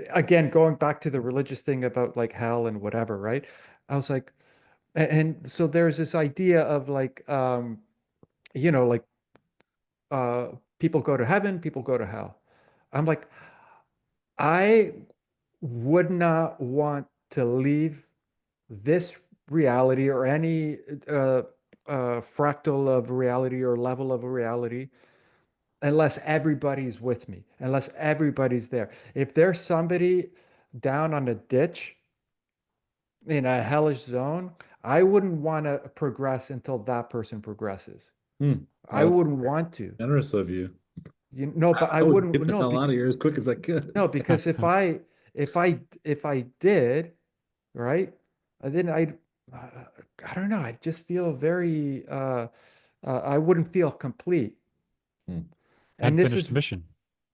[SPEAKER 2] Again, going back to the religious thing about like hell and whatever, right? I was like, and so there's this idea of like like uh people go to heaven, people go to hell. I'm like, I would not want to leave this reality or any fractal of reality or level of reality unless everybody's with me, unless everybody's there. If there's somebody down on a ditch in a hellish zone, I wouldn't want to progress until that person progresses.
[SPEAKER 3] Hmm.
[SPEAKER 2] I
[SPEAKER 3] Well, that's
[SPEAKER 2] wouldn't want to.
[SPEAKER 3] generous of you.
[SPEAKER 2] You know, but I
[SPEAKER 3] I would
[SPEAKER 2] wouldn't
[SPEAKER 3] get the
[SPEAKER 2] no,
[SPEAKER 3] hell out of here as quick as I could.
[SPEAKER 2] no, because if I did, right, then uh, I don't know, I'd just feel very I wouldn't feel complete.
[SPEAKER 3] Hmm.
[SPEAKER 2] And this
[SPEAKER 1] Unfinished
[SPEAKER 2] is
[SPEAKER 1] mission.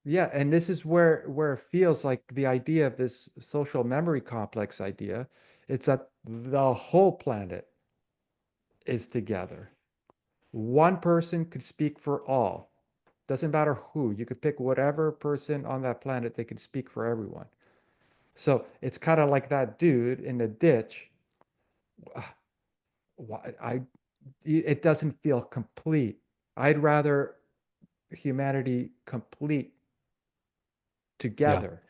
[SPEAKER 2] Yeah, and this is where it feels like the idea of this social memory complex idea, it's that the whole planet is together. One person could speak for all. Doesn't matter who. You could pick whatever person on that planet, they could speak for everyone. So it's kind of like that dude in the ditch. It doesn't feel complete. I'd rather humanity complete
[SPEAKER 1] Yeah.
[SPEAKER 2] together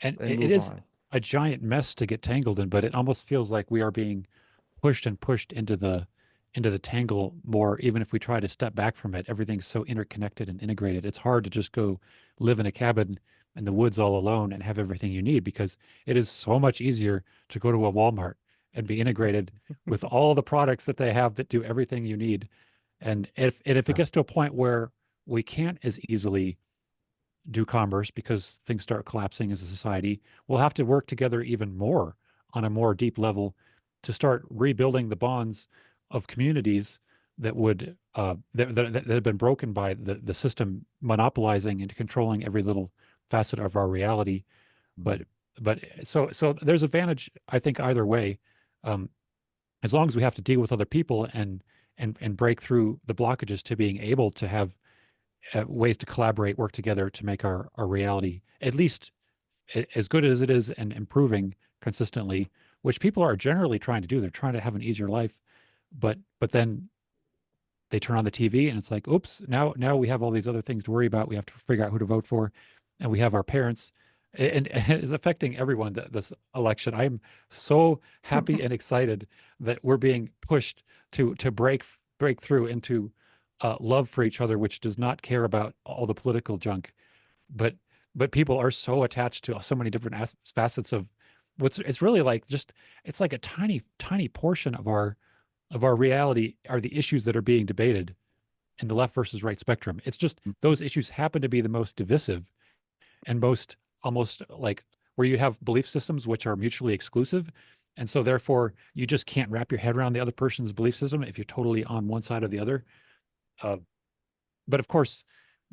[SPEAKER 1] And
[SPEAKER 2] and
[SPEAKER 1] it
[SPEAKER 2] move
[SPEAKER 1] is
[SPEAKER 2] on.
[SPEAKER 1] a giant mess to get tangled in, but it almost feels like we are being pushed and pushed into the tangle more. Even if we try to step back from it, everything's so interconnected and integrated. It's hard to just go live in a cabin in the woods all alone and have everything you need, because it is so much easier to go to a Walmart and be integrated with all the products that they have that do everything you need. And if it gets to a point where we can't as easily do commerce because things start collapsing as a society, we'll have to work together even more on a more deep level to start rebuilding the bonds of communities that would that have been broken by the system monopolizing and controlling every little facet of our reality. But so there's advantage, I think, either way, um, as long as we have to deal with other people and break through the blockages to being able to have ways to collaborate, work together to make our reality at least as good as it is and improving consistently, which people are generally trying to do. They're trying to have an easier life, but then they turn on the TV and it's like, oops, now we have all these other things to worry about. We have to figure out who to vote for, and we have our parents, and it's affecting everyone. This election, I'm so happy and excited that we're being pushed to break through into love for each other, which does not care about all the political junk, but people are so attached to so many different facets of what's it's really like just it's like a tiny portion of our reality are the issues that are being debated in the left versus right spectrum. It's just those issues happen to be the most divisive and most almost like where you have belief systems which are mutually exclusive. And so therefore you just can't wrap your head around the other person's belief system if you're totally on one side or the other. Uh, but of course,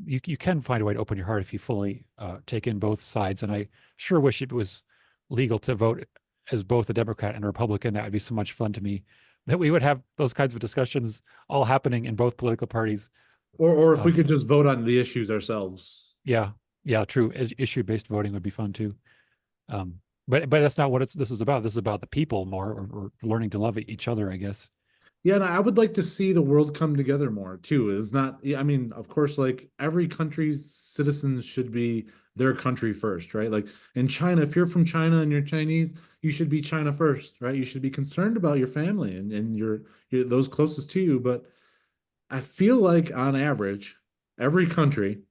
[SPEAKER 1] you can find a way to open your heart if you fully take in both sides. And I sure wish it was legal to vote as both a Democrat and a Republican. That would be so much fun to me that we would have those kinds of discussions all happening in both political parties.
[SPEAKER 3] Or if we
[SPEAKER 1] Um,
[SPEAKER 3] could just vote on the issues ourselves.
[SPEAKER 1] yeah, yeah, true. Issue-based voting would be fun too. Um, but that's not what this is about. This is about the people more, or learning to love each other, I guess.
[SPEAKER 3] Yeah, and I would like to see the world come together more too. It's not, yeah, I mean, of course, like every country's citizens should be their country first, right? Like in China, if you're from China and you're Chinese, you should be China first, right? You should be concerned about your family and your those closest to you. But I feel like on average, every country,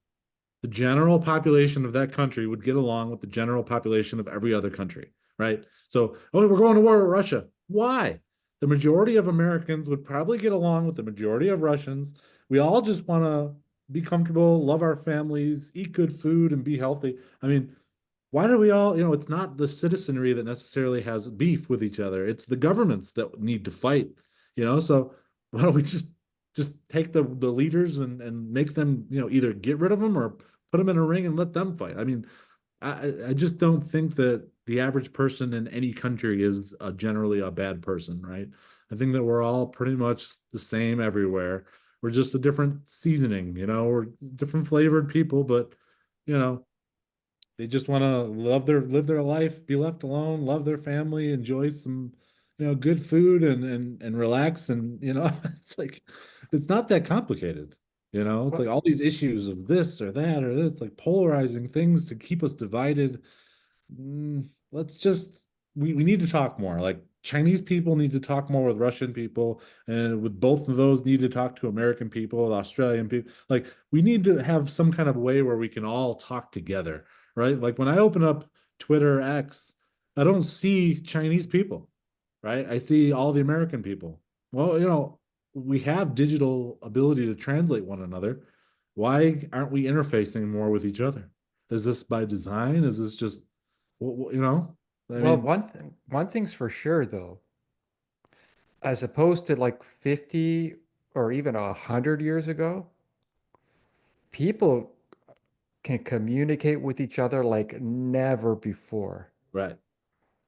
[SPEAKER 3] the general population of that country would get along with the general population of every other country, right? So, oh, we're going to war with Russia. Why? The majority of Americans would probably get along with the majority of Russians. We all just want to be comfortable, love our families, eat good food, and be healthy. I mean, why do we all, it's not the citizenry that necessarily has beef with each other. It's the governments that need to fight, so why don't we just take the leaders and make them, either get rid of them or put them in a ring and let them fight. I mean, I just don't think that the average person in any country is generally a bad person, right? I think that we're all pretty much the same everywhere. We're just a different seasoning, we're different flavored people, but you know, they just want to live their life, be left alone, love their family, enjoy some, good food and relax. And, it's like, it's not that complicated. It's like
[SPEAKER 2] Well,
[SPEAKER 3] all these issues of this or that, or this, like polarizing things to keep us divided. let's just we need to talk more. Like Chinese people need to talk more with Russian people, and with both of those need to talk to American people, Australian people. Like we need to have some kind of way where we can all talk together, right? Like when I open up Twitter X, I don't see Chinese people, right? I see all the American people. Well, we have digital ability to translate one another. Why aren't we interfacing more with each other? Is this by design? Is this just I
[SPEAKER 2] Well,
[SPEAKER 3] mean,
[SPEAKER 2] one thing's for sure though, as opposed to like 50 or even 100 years ago, people can communicate with each other like never before.
[SPEAKER 3] right.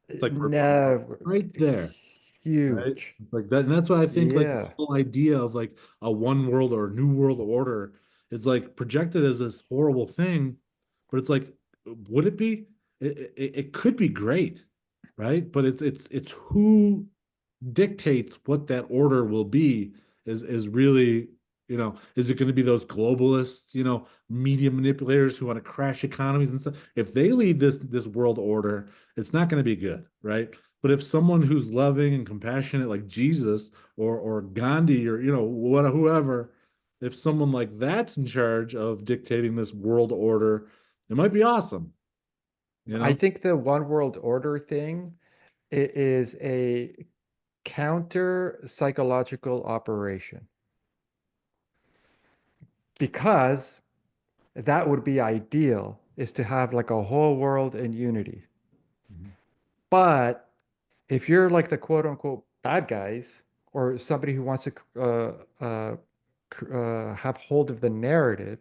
[SPEAKER 3] It's like we're
[SPEAKER 2] Never.
[SPEAKER 3] right there, right?
[SPEAKER 2] Huge.
[SPEAKER 3] Like that. And that's why I think like the
[SPEAKER 2] Yeah.
[SPEAKER 3] whole idea of like a one world or a new world order is like projected as this horrible thing, but it's like, would it be? It could be great, right? But it's who dictates what that order will be is really, is it going to be those globalists, media manipulators who want to crash economies and stuff? If they lead this world order, it's not going to be good, right? But if someone who's loving and compassionate like Jesus or Gandhi or whoever, if someone like that's in charge of dictating this world order, it might be awesome, you
[SPEAKER 2] I
[SPEAKER 3] know?
[SPEAKER 2] think the one world order thing is a counter psychological operation because that would be ideal is to have like a whole world in unity.
[SPEAKER 3] Mhm.
[SPEAKER 2] But if you're like the quote unquote bad guys or somebody who wants to have hold of the narrative,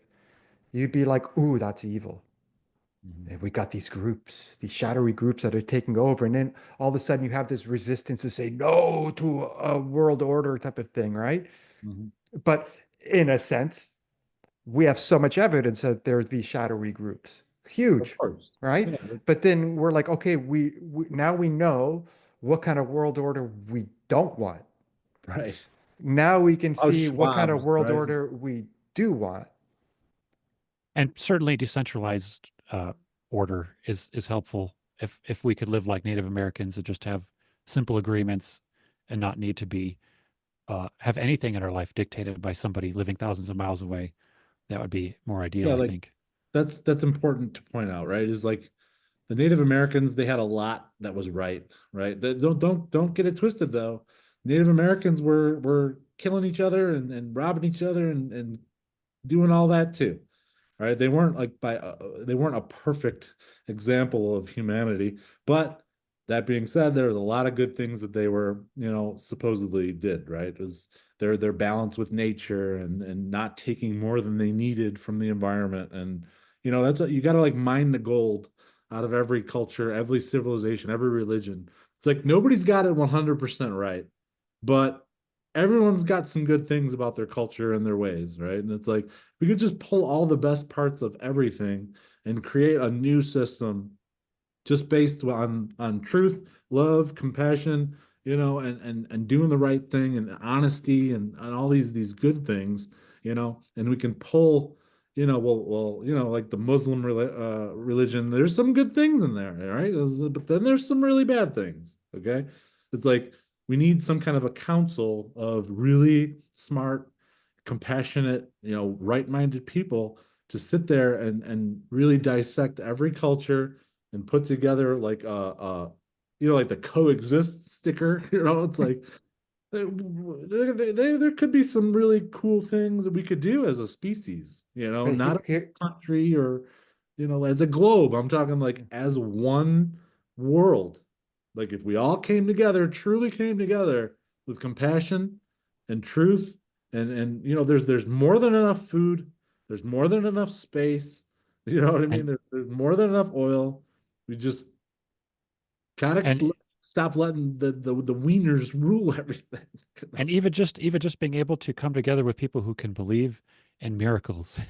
[SPEAKER 2] you'd be like, ooh, that's evil.
[SPEAKER 3] Mhm.
[SPEAKER 2] And we got these groups, these shadowy groups that are taking over. And then all of a sudden you have this resistance to say no to a world order type of thing, right?
[SPEAKER 3] Mhm.
[SPEAKER 2] But in a sense, we have so much evidence that there are these shadowy groups.
[SPEAKER 3] Of
[SPEAKER 2] Huge,
[SPEAKER 3] course.
[SPEAKER 2] right?
[SPEAKER 3] Yeah, that's
[SPEAKER 2] But then we're like, okay, we now we know what kind of world order we don't want.
[SPEAKER 3] right.
[SPEAKER 2] Now we can
[SPEAKER 3] Oh,
[SPEAKER 2] see what kind of
[SPEAKER 3] Schwab's,
[SPEAKER 2] world
[SPEAKER 3] right?
[SPEAKER 2] order we do want.
[SPEAKER 1] And certainly decentralized order is helpful if we could live like Native Americans and just have simple agreements and not need to be have anything in our life dictated by somebody living thousands of miles away. That would be more ideal,
[SPEAKER 3] Yeah,
[SPEAKER 1] I
[SPEAKER 3] like
[SPEAKER 1] think.
[SPEAKER 3] that's important to point out, right? Is like the Native Americans, they had a lot that was right, right? Don't get it twisted though. Native Americans were killing each other and robbing each other and doing all that too, right? They weren't like they weren't a perfect example of humanity, but that being said, there was a lot of good things that they were, supposedly did, right? It was their balance with nature and not taking more than they needed from the environment, and that's what you got to like mine the gold out of every culture, every civilization, every religion. It's like nobody's got it 100% right, but everyone's got some good things about their culture and their ways, right? And it's like we could just pull all the best parts of everything and create a new system just based on truth, love, compassion, and doing the right thing and honesty and all these good things, and we can pull, like the Muslim religion, there's some good things in there, right? But then there's some really bad things. Okay, it's like we need some kind of a council of really smart, compassionate, right-minded people to sit there and really dissect every culture and put together like like the coexist sticker. It's like there could be some really cool things that we could do as a species.
[SPEAKER 2] But
[SPEAKER 3] Not
[SPEAKER 2] here,
[SPEAKER 3] a
[SPEAKER 2] here,
[SPEAKER 3] country or as a globe. I'm talking like as one world. Like if we all came together, truly came together with compassion and truth, and there's more than enough food, there's more than enough space. You know what I mean?
[SPEAKER 1] And
[SPEAKER 3] There's more than enough oil. We just gotta
[SPEAKER 1] and
[SPEAKER 3] stop letting the wieners rule everything.
[SPEAKER 1] and even just being able to come together with people who can believe in miracles.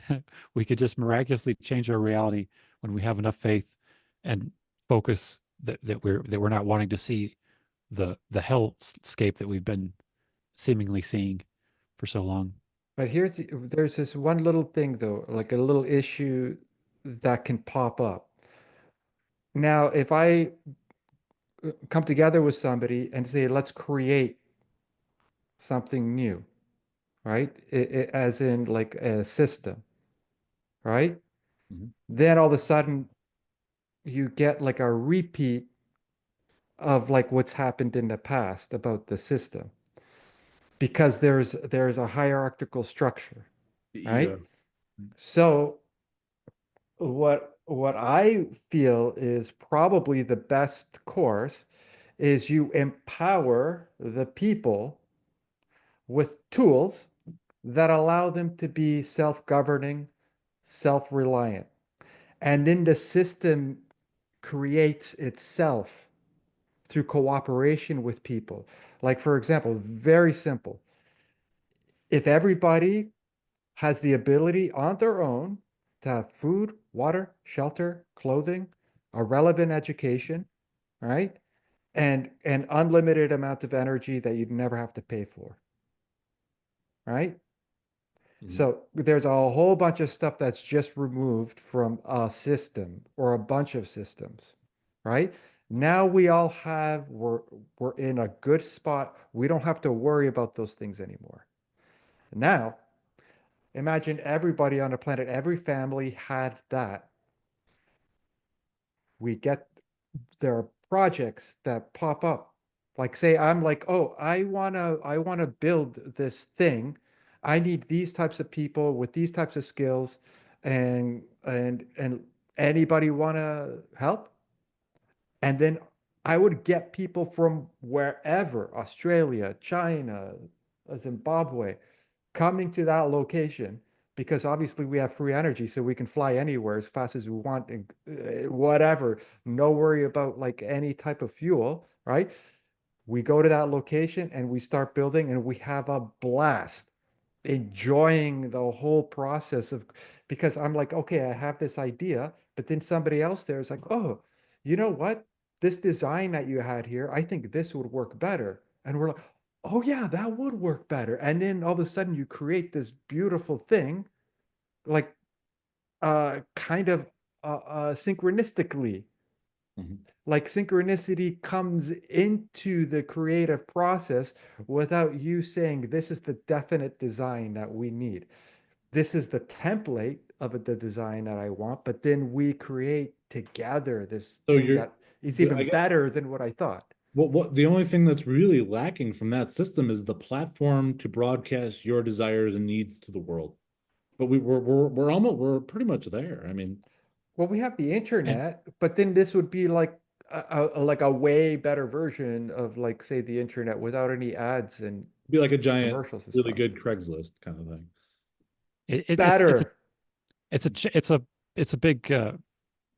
[SPEAKER 1] We could just miraculously change our reality when we have enough faith and focus that we're not wanting to see the hellscape that we've been seemingly seeing for so long.
[SPEAKER 2] but there's this one little thing though, like a little issue that can pop up. Now, if I come together with somebody and say, let's create something new, right? As in like a system, right?
[SPEAKER 3] Mhm.
[SPEAKER 2] Then all of a sudden you get like a repeat of like what's happened in the past about the system because there's a hierarchical structure,
[SPEAKER 3] Yeah.
[SPEAKER 2] right? So what I feel is probably the best course is you empower the people with tools that allow them to be self-governing, self-reliant. And then the system creates itself through cooperation with people. Like, for example, very simple. If everybody has the ability on their own to have food, water, shelter, clothing, a relevant education, right? And an unlimited amount of energy that you'd never have to pay for, right?
[SPEAKER 3] Mhm.
[SPEAKER 2] So there's a whole bunch of stuff that's just removed from a system or a bunch of systems, right? Now we're in a good spot. We don't have to worry about those things anymore. Now, imagine everybody on the planet, every family had that. We get there are projects that pop up. Like say I'm like, "Oh, I want to build this thing. I need these types of people with these types of skills and anybody want to help?" And then I would get people from wherever, Australia, China, Zimbabwe, coming to that location because obviously we have free energy, so we can fly anywhere as fast as we want and whatever. No worry about like any type of fuel, right? We go to that location and we start building and we have a blast enjoying the whole process of because I'm like, okay, I have this idea, but then somebody else there is like, oh, you know what? This design that you had here, I think this would work better. And we're like, oh yeah, that would work better. And then all of a sudden you create this beautiful thing, like kind of synchronistically.
[SPEAKER 3] Mhm.
[SPEAKER 2] Like synchronicity comes into the creative process without you saying this is the definite design that we need. This is the template of the design that I want, but then we create together this
[SPEAKER 3] So
[SPEAKER 2] thing
[SPEAKER 3] you're,
[SPEAKER 2] that is
[SPEAKER 3] I
[SPEAKER 2] even
[SPEAKER 3] guess,
[SPEAKER 2] better than what I thought.
[SPEAKER 3] what the only thing that's really lacking from that system is the platform to broadcast your desires and needs to the world. But we're pretty much there. I mean,
[SPEAKER 2] Well, we have the
[SPEAKER 1] And
[SPEAKER 2] internet, but then this would be like like a way better version of like say the internet without any ads and
[SPEAKER 3] be like a giant,
[SPEAKER 2] commercials and
[SPEAKER 3] really
[SPEAKER 2] stuff.
[SPEAKER 3] good Craigslist kind of thing.
[SPEAKER 1] it's a
[SPEAKER 2] Better.
[SPEAKER 1] it's a it's a big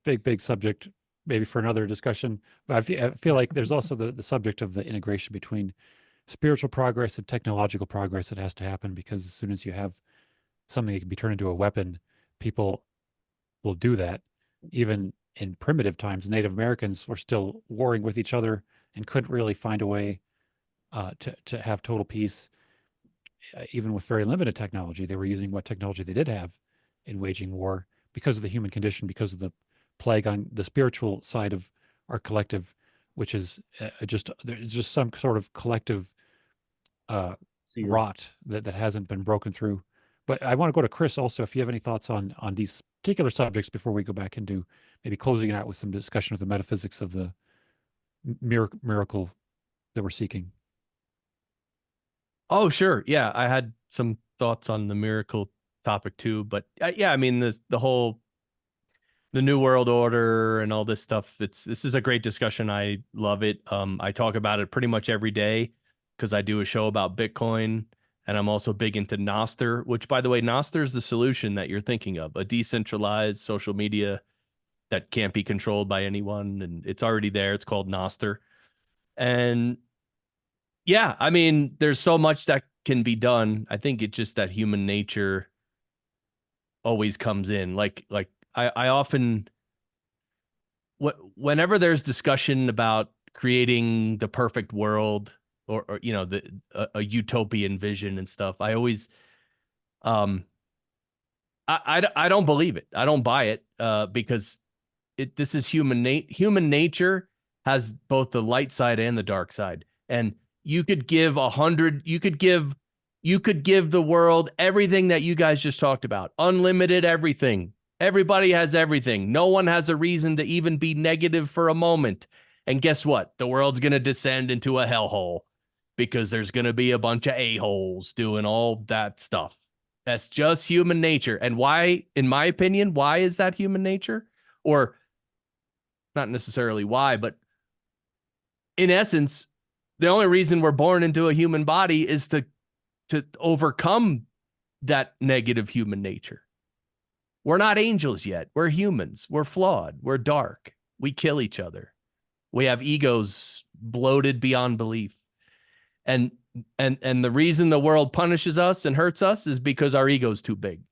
[SPEAKER 1] big subject maybe for another discussion. But I feel like there's also the subject of the integration between spiritual progress and technological progress that has to happen because as soon as you have something that can be turned into a weapon, people will do that. Even in primitive times, Native Americans were still warring with each other and couldn't really find a way to have total peace. Even with very limited technology, they were using what technology they did have in waging war because of the human condition, because of the plague on the spiritual side of our collective, which is there's just some sort of collective uh,
[SPEAKER 3] Fear.
[SPEAKER 1] rot that hasn't been broken through. But I want to go to Chris also, if you have any thoughts on these particular subjects before we go back into maybe closing it out with some discussion of the metaphysics of the miracle that we're seeking.
[SPEAKER 4] Oh, sure. Yeah, I had some thoughts on the miracle topic too, but yeah, I mean the new world order and all this stuff. This is a great discussion. I love it. I talk about it pretty much every day because I do a show about Bitcoin, and I'm also big into Nostr, which, by the way, Nostr is the solution that you're thinking of, a decentralized social media that can't be controlled by anyone, and it's already there. It's called Nostr. And yeah, I mean, there's so much that can be done. I think it's just that human nature always comes in. I often whenever there's discussion about creating the perfect world or you know a utopian vision and stuff, I always um I don't believe it. I don't buy it because this is human nature has both the light side and the dark side. And you could give you could give the world everything that you guys just talked about. Unlimited everything. Everybody has everything. No one has a reason to even be negative for a moment. And guess what? The world's going to descend into a hellhole because there's going to be a bunch of a-holes doing all that stuff. That's just human nature. And why, in my opinion, why is that human nature? Or not necessarily why, but in essence, the only reason we're born into a human body is to overcome that negative human nature. We're not angels yet. We're humans. We're flawed. We're dark. We kill each other. We have egos bloated beyond belief. And the reason the world punishes us and hurts us is because our ego's too big.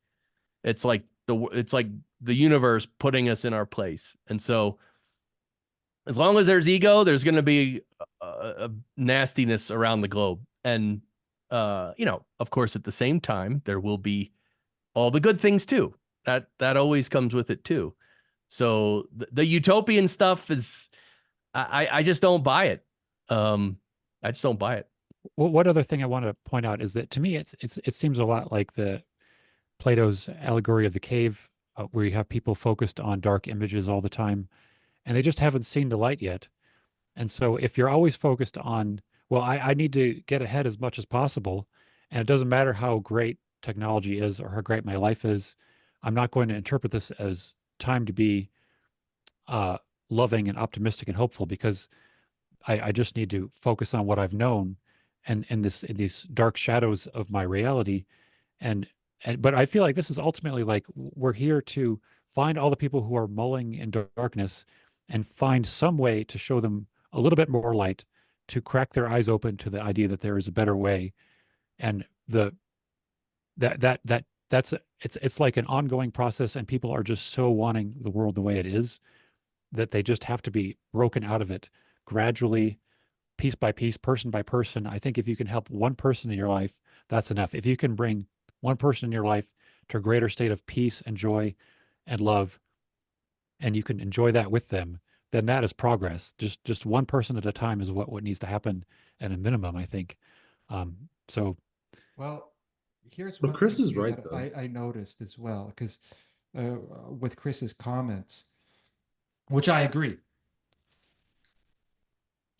[SPEAKER 4] It's like the universe putting us in our place. And so as long as there's ego, there's going to be a nastiness around the globe. And of course, at the same time, there will be all the good things too. That always comes with it too. So the utopian stuff is, I just don't buy it. I just don't buy it.
[SPEAKER 1] Well, one other thing I want to point out is that to me, it seems a lot like the Plato's allegory of the cave, where you have people focused on dark images all the time, and they just haven't seen the light yet. And so if you're always focused on, well, I need to get ahead as much as possible, and it doesn't matter how great technology is or how great my life is, I'm not going to interpret this as time to be loving and optimistic and hopeful, because I just need to focus on what I've known and in these dark shadows of my reality. But I feel like this is ultimately like we're here to find all the people who are mulling in darkness and find some way to show them a little bit more light, to crack their eyes open to the idea that there is a better way. And it's like an ongoing process, and people are just so wanting the world the way it is that they just have to be broken out of it gradually, piece by piece, person by person. I think if you can help one person in your life, that's enough. If you can bring one person in your life to a greater state of peace and joy and love, and you can enjoy that with them, then that is progress. Just one person at a time is what needs to happen at a minimum, I think. So
[SPEAKER 2] Well, here's
[SPEAKER 3] But
[SPEAKER 2] one
[SPEAKER 3] Chris
[SPEAKER 2] thing
[SPEAKER 3] is
[SPEAKER 2] too
[SPEAKER 3] right,
[SPEAKER 2] that
[SPEAKER 3] though.
[SPEAKER 2] I noticed as well, because with Chris's comments, which I agree,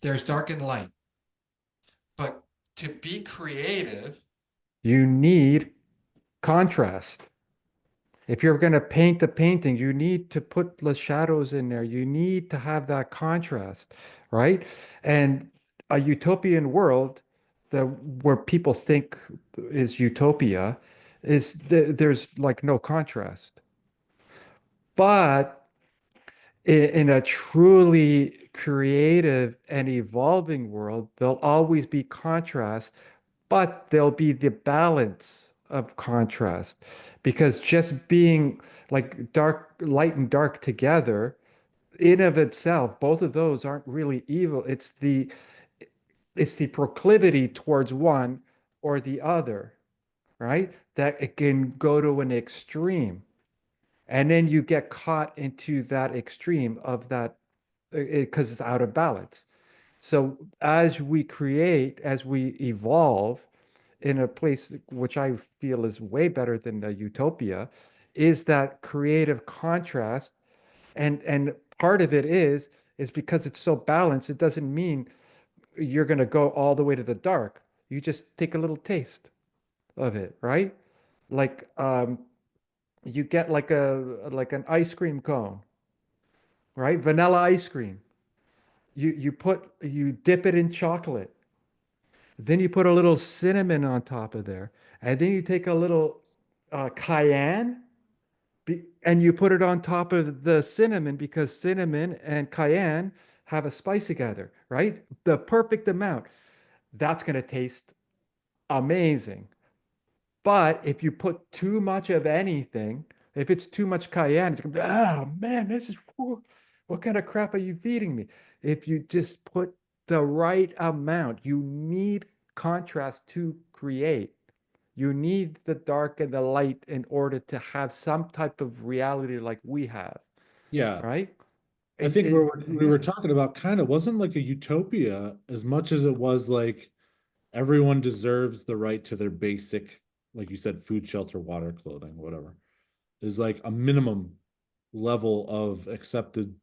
[SPEAKER 2] there's dark and light, but to be creative, you need contrast. If you're going to paint a painting, you need to put the shadows in there. You need to have that contrast, right? And a utopian world where people think is utopia is there's like no contrast. But in a truly creative and evolving world, there'll always be contrast, but there'll be the balance of contrast, because just being like dark, light and dark together in of itself, both of those aren't really evil. It's the proclivity towards one or the other, right? That it can go to an extreme. And then you get caught into that extreme of that because it's out of balance. So as we create, as we evolve in a place which I feel is way better than a utopia, is that creative contrast. And part of it is because it's so balanced, it doesn't mean you're going to go all the way to the dark. You just take a little taste of it, right? Like you get like an ice cream cone, right? Vanilla ice cream. You dip it in chocolate. Then you put a little cinnamon on top of there. And then you take a little cayenne and you put it on top of the cinnamon, because cinnamon and cayenne have a spice together, right? The perfect amount. That's going to taste amazing. But if you put too much of anything, if it's too much cayenne, it's going to be, oh man, what kind of crap are you feeding me? If you just put the right amount, you need contrast to create. You need the dark and the light in order to have some type of reality like we have,
[SPEAKER 3] Yeah.
[SPEAKER 2] right?
[SPEAKER 3] I think we were
[SPEAKER 2] yeah.
[SPEAKER 3] talking about kind of wasn't like a utopia as much as it was like everyone deserves the right to their basic, like you said, food, shelter, water, clothing, whatever, is like a minimum level of accepted,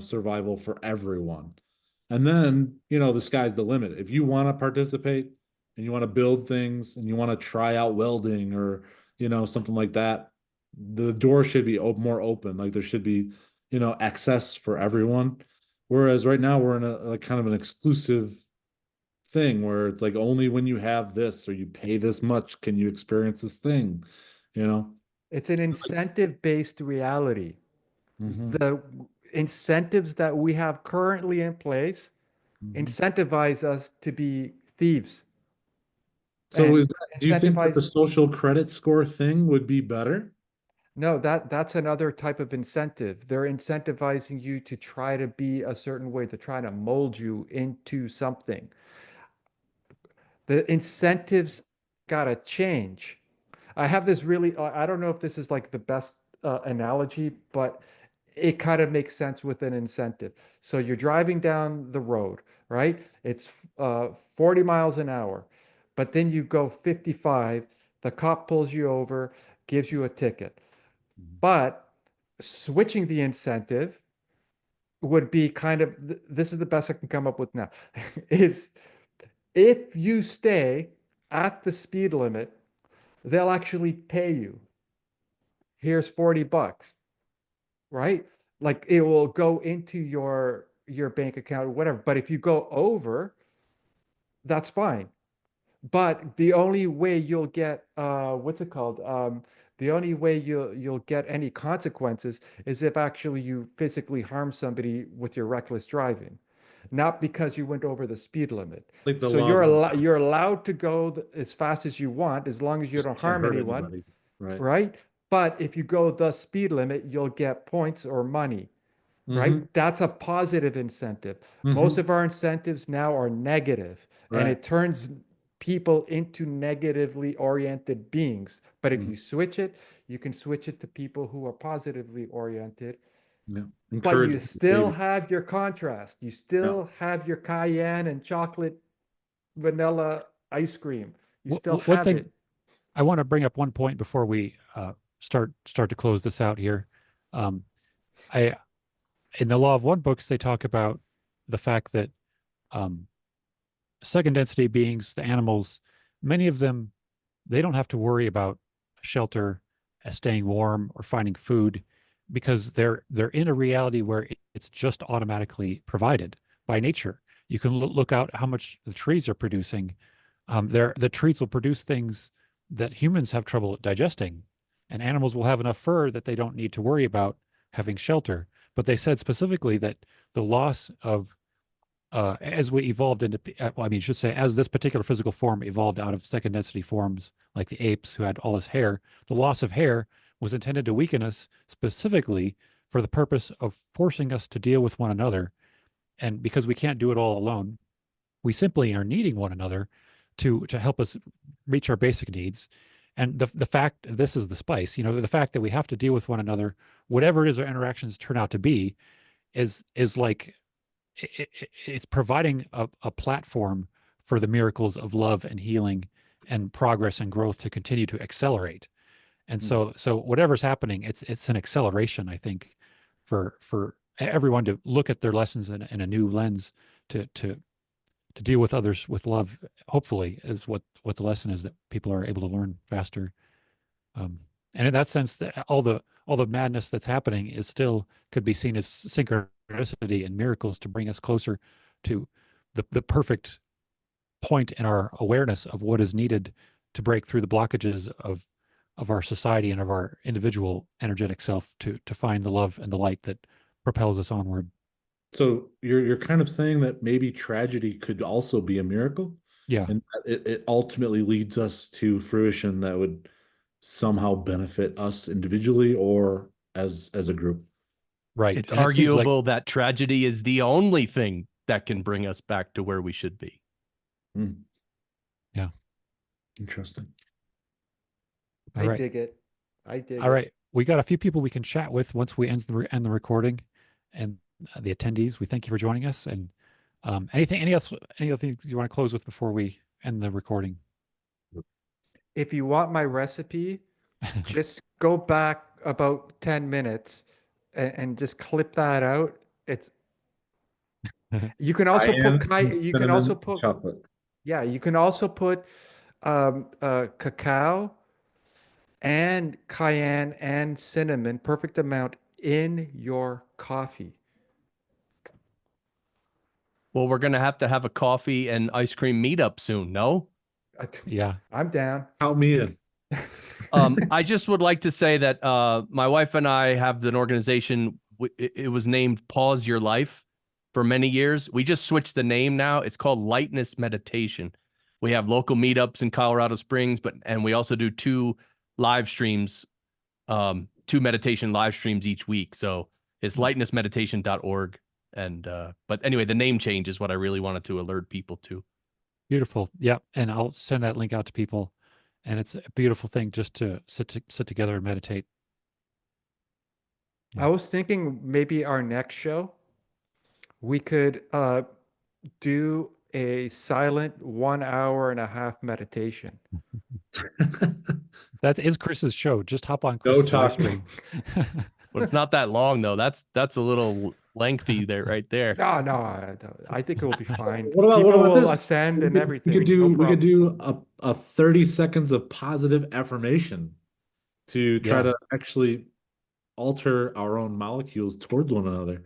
[SPEAKER 3] survival for everyone. And then, the sky's the limit. If you want to participate and you want to build things and you want to try out welding or, something like that, the door should be more open. Like there should be, access for everyone. Whereas right now we're in a like kind of an exclusive thing where it's like only when you have this or you pay this much can you experience this thing, you know?
[SPEAKER 2] It's an incentive-based reality.
[SPEAKER 3] Mhm,
[SPEAKER 2] The incentives that we have currently in place
[SPEAKER 3] mhm.
[SPEAKER 2] incentivize us to be thieves
[SPEAKER 3] So
[SPEAKER 2] and
[SPEAKER 3] do you think that the
[SPEAKER 2] incentivize.
[SPEAKER 3] social credit score thing would be better?
[SPEAKER 2] No, that's another type of incentive. They're incentivizing you to try to be a certain way, to try to mold you into something. The incentives gotta change. I have this really, I don't know if this is like the best analogy, but it kind of makes sense with an incentive. So you're driving down the road, right? It's 40 miles an hour, but then you go 55, the cop pulls you over, gives you a ticket.
[SPEAKER 3] Mhm.
[SPEAKER 2] But switching the incentive would be kind of, this is the best I can come up with now, is if you stay at the speed limit, they'll actually pay you. Here's 40 bucks, right? Like it will go into your bank account or whatever. But if you go over, that's fine. But the only way you'll get what's it called? The only way you'll get any consequences is if actually you physically harm somebody with your reckless driving, not because you went over the speed limit.
[SPEAKER 3] Like the
[SPEAKER 2] So
[SPEAKER 3] law of
[SPEAKER 2] you're allowed to go as fast as you want as long as you
[SPEAKER 3] just
[SPEAKER 2] don't
[SPEAKER 3] can't
[SPEAKER 2] harm
[SPEAKER 3] hurt
[SPEAKER 2] anyone,
[SPEAKER 3] anybody, right?
[SPEAKER 2] right? But if you go the speed limit, you'll get points or money, right?
[SPEAKER 3] Mm-hmm.
[SPEAKER 2] That's a positive incentive. Most
[SPEAKER 3] Mm-hmm.
[SPEAKER 2] of our incentives now are negative, and
[SPEAKER 3] Right.
[SPEAKER 2] it turns people into negatively oriented beings. But if
[SPEAKER 3] Mhm.
[SPEAKER 2] you switch it, you can switch it to people who are positively oriented,
[SPEAKER 3] Yeah.
[SPEAKER 2] but
[SPEAKER 3] Encourage
[SPEAKER 2] you still
[SPEAKER 3] behavior.
[SPEAKER 2] have your contrast. You
[SPEAKER 3] Yeah.
[SPEAKER 2] still have your cayenne and chocolate vanilla ice cream. You still
[SPEAKER 1] One
[SPEAKER 2] have
[SPEAKER 1] thing
[SPEAKER 2] it.
[SPEAKER 1] I want to bring up, one point before we start to close this out here. Um, I In the Law of One books, they talk about the fact that um, second density beings, the animals, many of them, they don't have to worry about shelter, staying warm, or finding food because they're in a reality where it's just automatically provided by nature. You can look out how much the trees are producing. The trees will produce things that humans have trouble digesting, and animals will have enough fur that they don't need to worry about having shelter. But they said specifically that the loss of as we evolved into, well, I mean, I should say, as this particular physical form evolved out of second density forms like the apes who had all this hair, the loss of hair was intended to weaken us specifically for the purpose of forcing us to deal with one another. And because we can't do it all alone, we simply are needing one another to help us reach our basic needs. And the fact, this is the spice, the fact that we have to deal with one another, whatever it is our interactions turn out to be, is like it's providing a platform for the miracles of love and healing and progress and growth to continue to accelerate. And
[SPEAKER 2] Mm.
[SPEAKER 1] so whatever's happening, it's an acceleration, I think, for everyone to look at their lessons in a new lens, to deal with others with love. Hopefully, is what the lesson is, that people are able to learn faster. Um, and in that sense, all the madness that's happening is still could be seen as synchronicity and miracles to bring us closer to the perfect point in our awareness of what is needed to break through the blockages of our society and of our individual energetic self to find the love and the light that propels us onward.
[SPEAKER 3] So you're kind of saying that maybe tragedy could also be a miracle,
[SPEAKER 1] Yeah,
[SPEAKER 3] and that it ultimately leads us to fruition that would somehow benefit us individually or as a group.
[SPEAKER 1] right.
[SPEAKER 4] It's
[SPEAKER 1] And it seems like,
[SPEAKER 4] arguable that tragedy is the only thing that can bring us back to where we should be.
[SPEAKER 3] Hmm.
[SPEAKER 1] yeah.
[SPEAKER 3] Interesting.
[SPEAKER 1] All
[SPEAKER 2] I
[SPEAKER 1] right.
[SPEAKER 2] dig it. I dig
[SPEAKER 1] All
[SPEAKER 2] it.
[SPEAKER 1] right. We got a few people we can chat with once we end the recording, and the attendees. We thank you for joining us. And any other things you want to close with before we end the recording?
[SPEAKER 2] If you want my recipe, just go back about 10 minutes and just clip that out. You can also put you can also put
[SPEAKER 3] chocolate.
[SPEAKER 2] yeah, you can also put cacao and cayenne and cinnamon, perfect amount, in your coffee.
[SPEAKER 4] Well, we're gonna have to have a coffee and ice cream meetup soon. No.
[SPEAKER 1] Yeah.
[SPEAKER 2] I'm down.
[SPEAKER 3] Count me in.
[SPEAKER 4] I just would like to say that my wife and I have an organization. It was named Pause Your Life for many years. We just switched the name now. It's called Lightness Meditation. We have local meetups in Colorado Springs, and we also do 2 live streams, 2 meditation live streams each week. So it's lightnessmeditation.org. And but anyway, the name change is what I really wanted to alert people to.
[SPEAKER 1] Beautiful. Yeah. And I'll send that link out to people. And it's a beautiful thing just to sit together and meditate.
[SPEAKER 2] I was thinking maybe our next show, we could do a silent 1.5 hour meditation.
[SPEAKER 1] That is Chris's show. Just hop on
[SPEAKER 3] No
[SPEAKER 1] Chris's live
[SPEAKER 3] talking.
[SPEAKER 1] stream.
[SPEAKER 4] But it's not that long though. That's a little lengthy there, right there.
[SPEAKER 2] No, I think it will be fine.
[SPEAKER 3] What about
[SPEAKER 2] People will
[SPEAKER 3] this?
[SPEAKER 2] ascend and everything.
[SPEAKER 3] We could do
[SPEAKER 2] No
[SPEAKER 3] we could do a 30 seconds of positive affirmation to try
[SPEAKER 1] Yeah.
[SPEAKER 3] to actually alter our own molecules towards one another.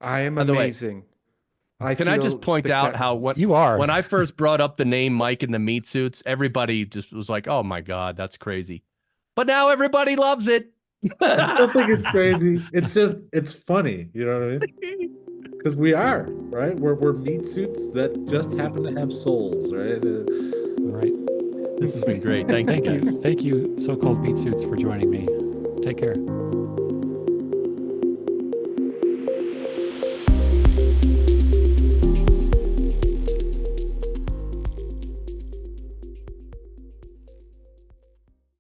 [SPEAKER 2] I am
[SPEAKER 4] By the way,
[SPEAKER 2] amazing.
[SPEAKER 4] Can I just point out how
[SPEAKER 1] You are.
[SPEAKER 4] when I first brought up the name Mike in the meat suits, everybody just was like, "Oh my God, that's crazy." But now everybody loves it.
[SPEAKER 3] I don't think it's crazy. It's funny. You know what I mean? Because we are, right? We're meat suits that just happen to have souls, right?
[SPEAKER 1] All right.
[SPEAKER 4] This has been great. Thank you.
[SPEAKER 1] Thank you, so-called meat suits, for joining me. Take care.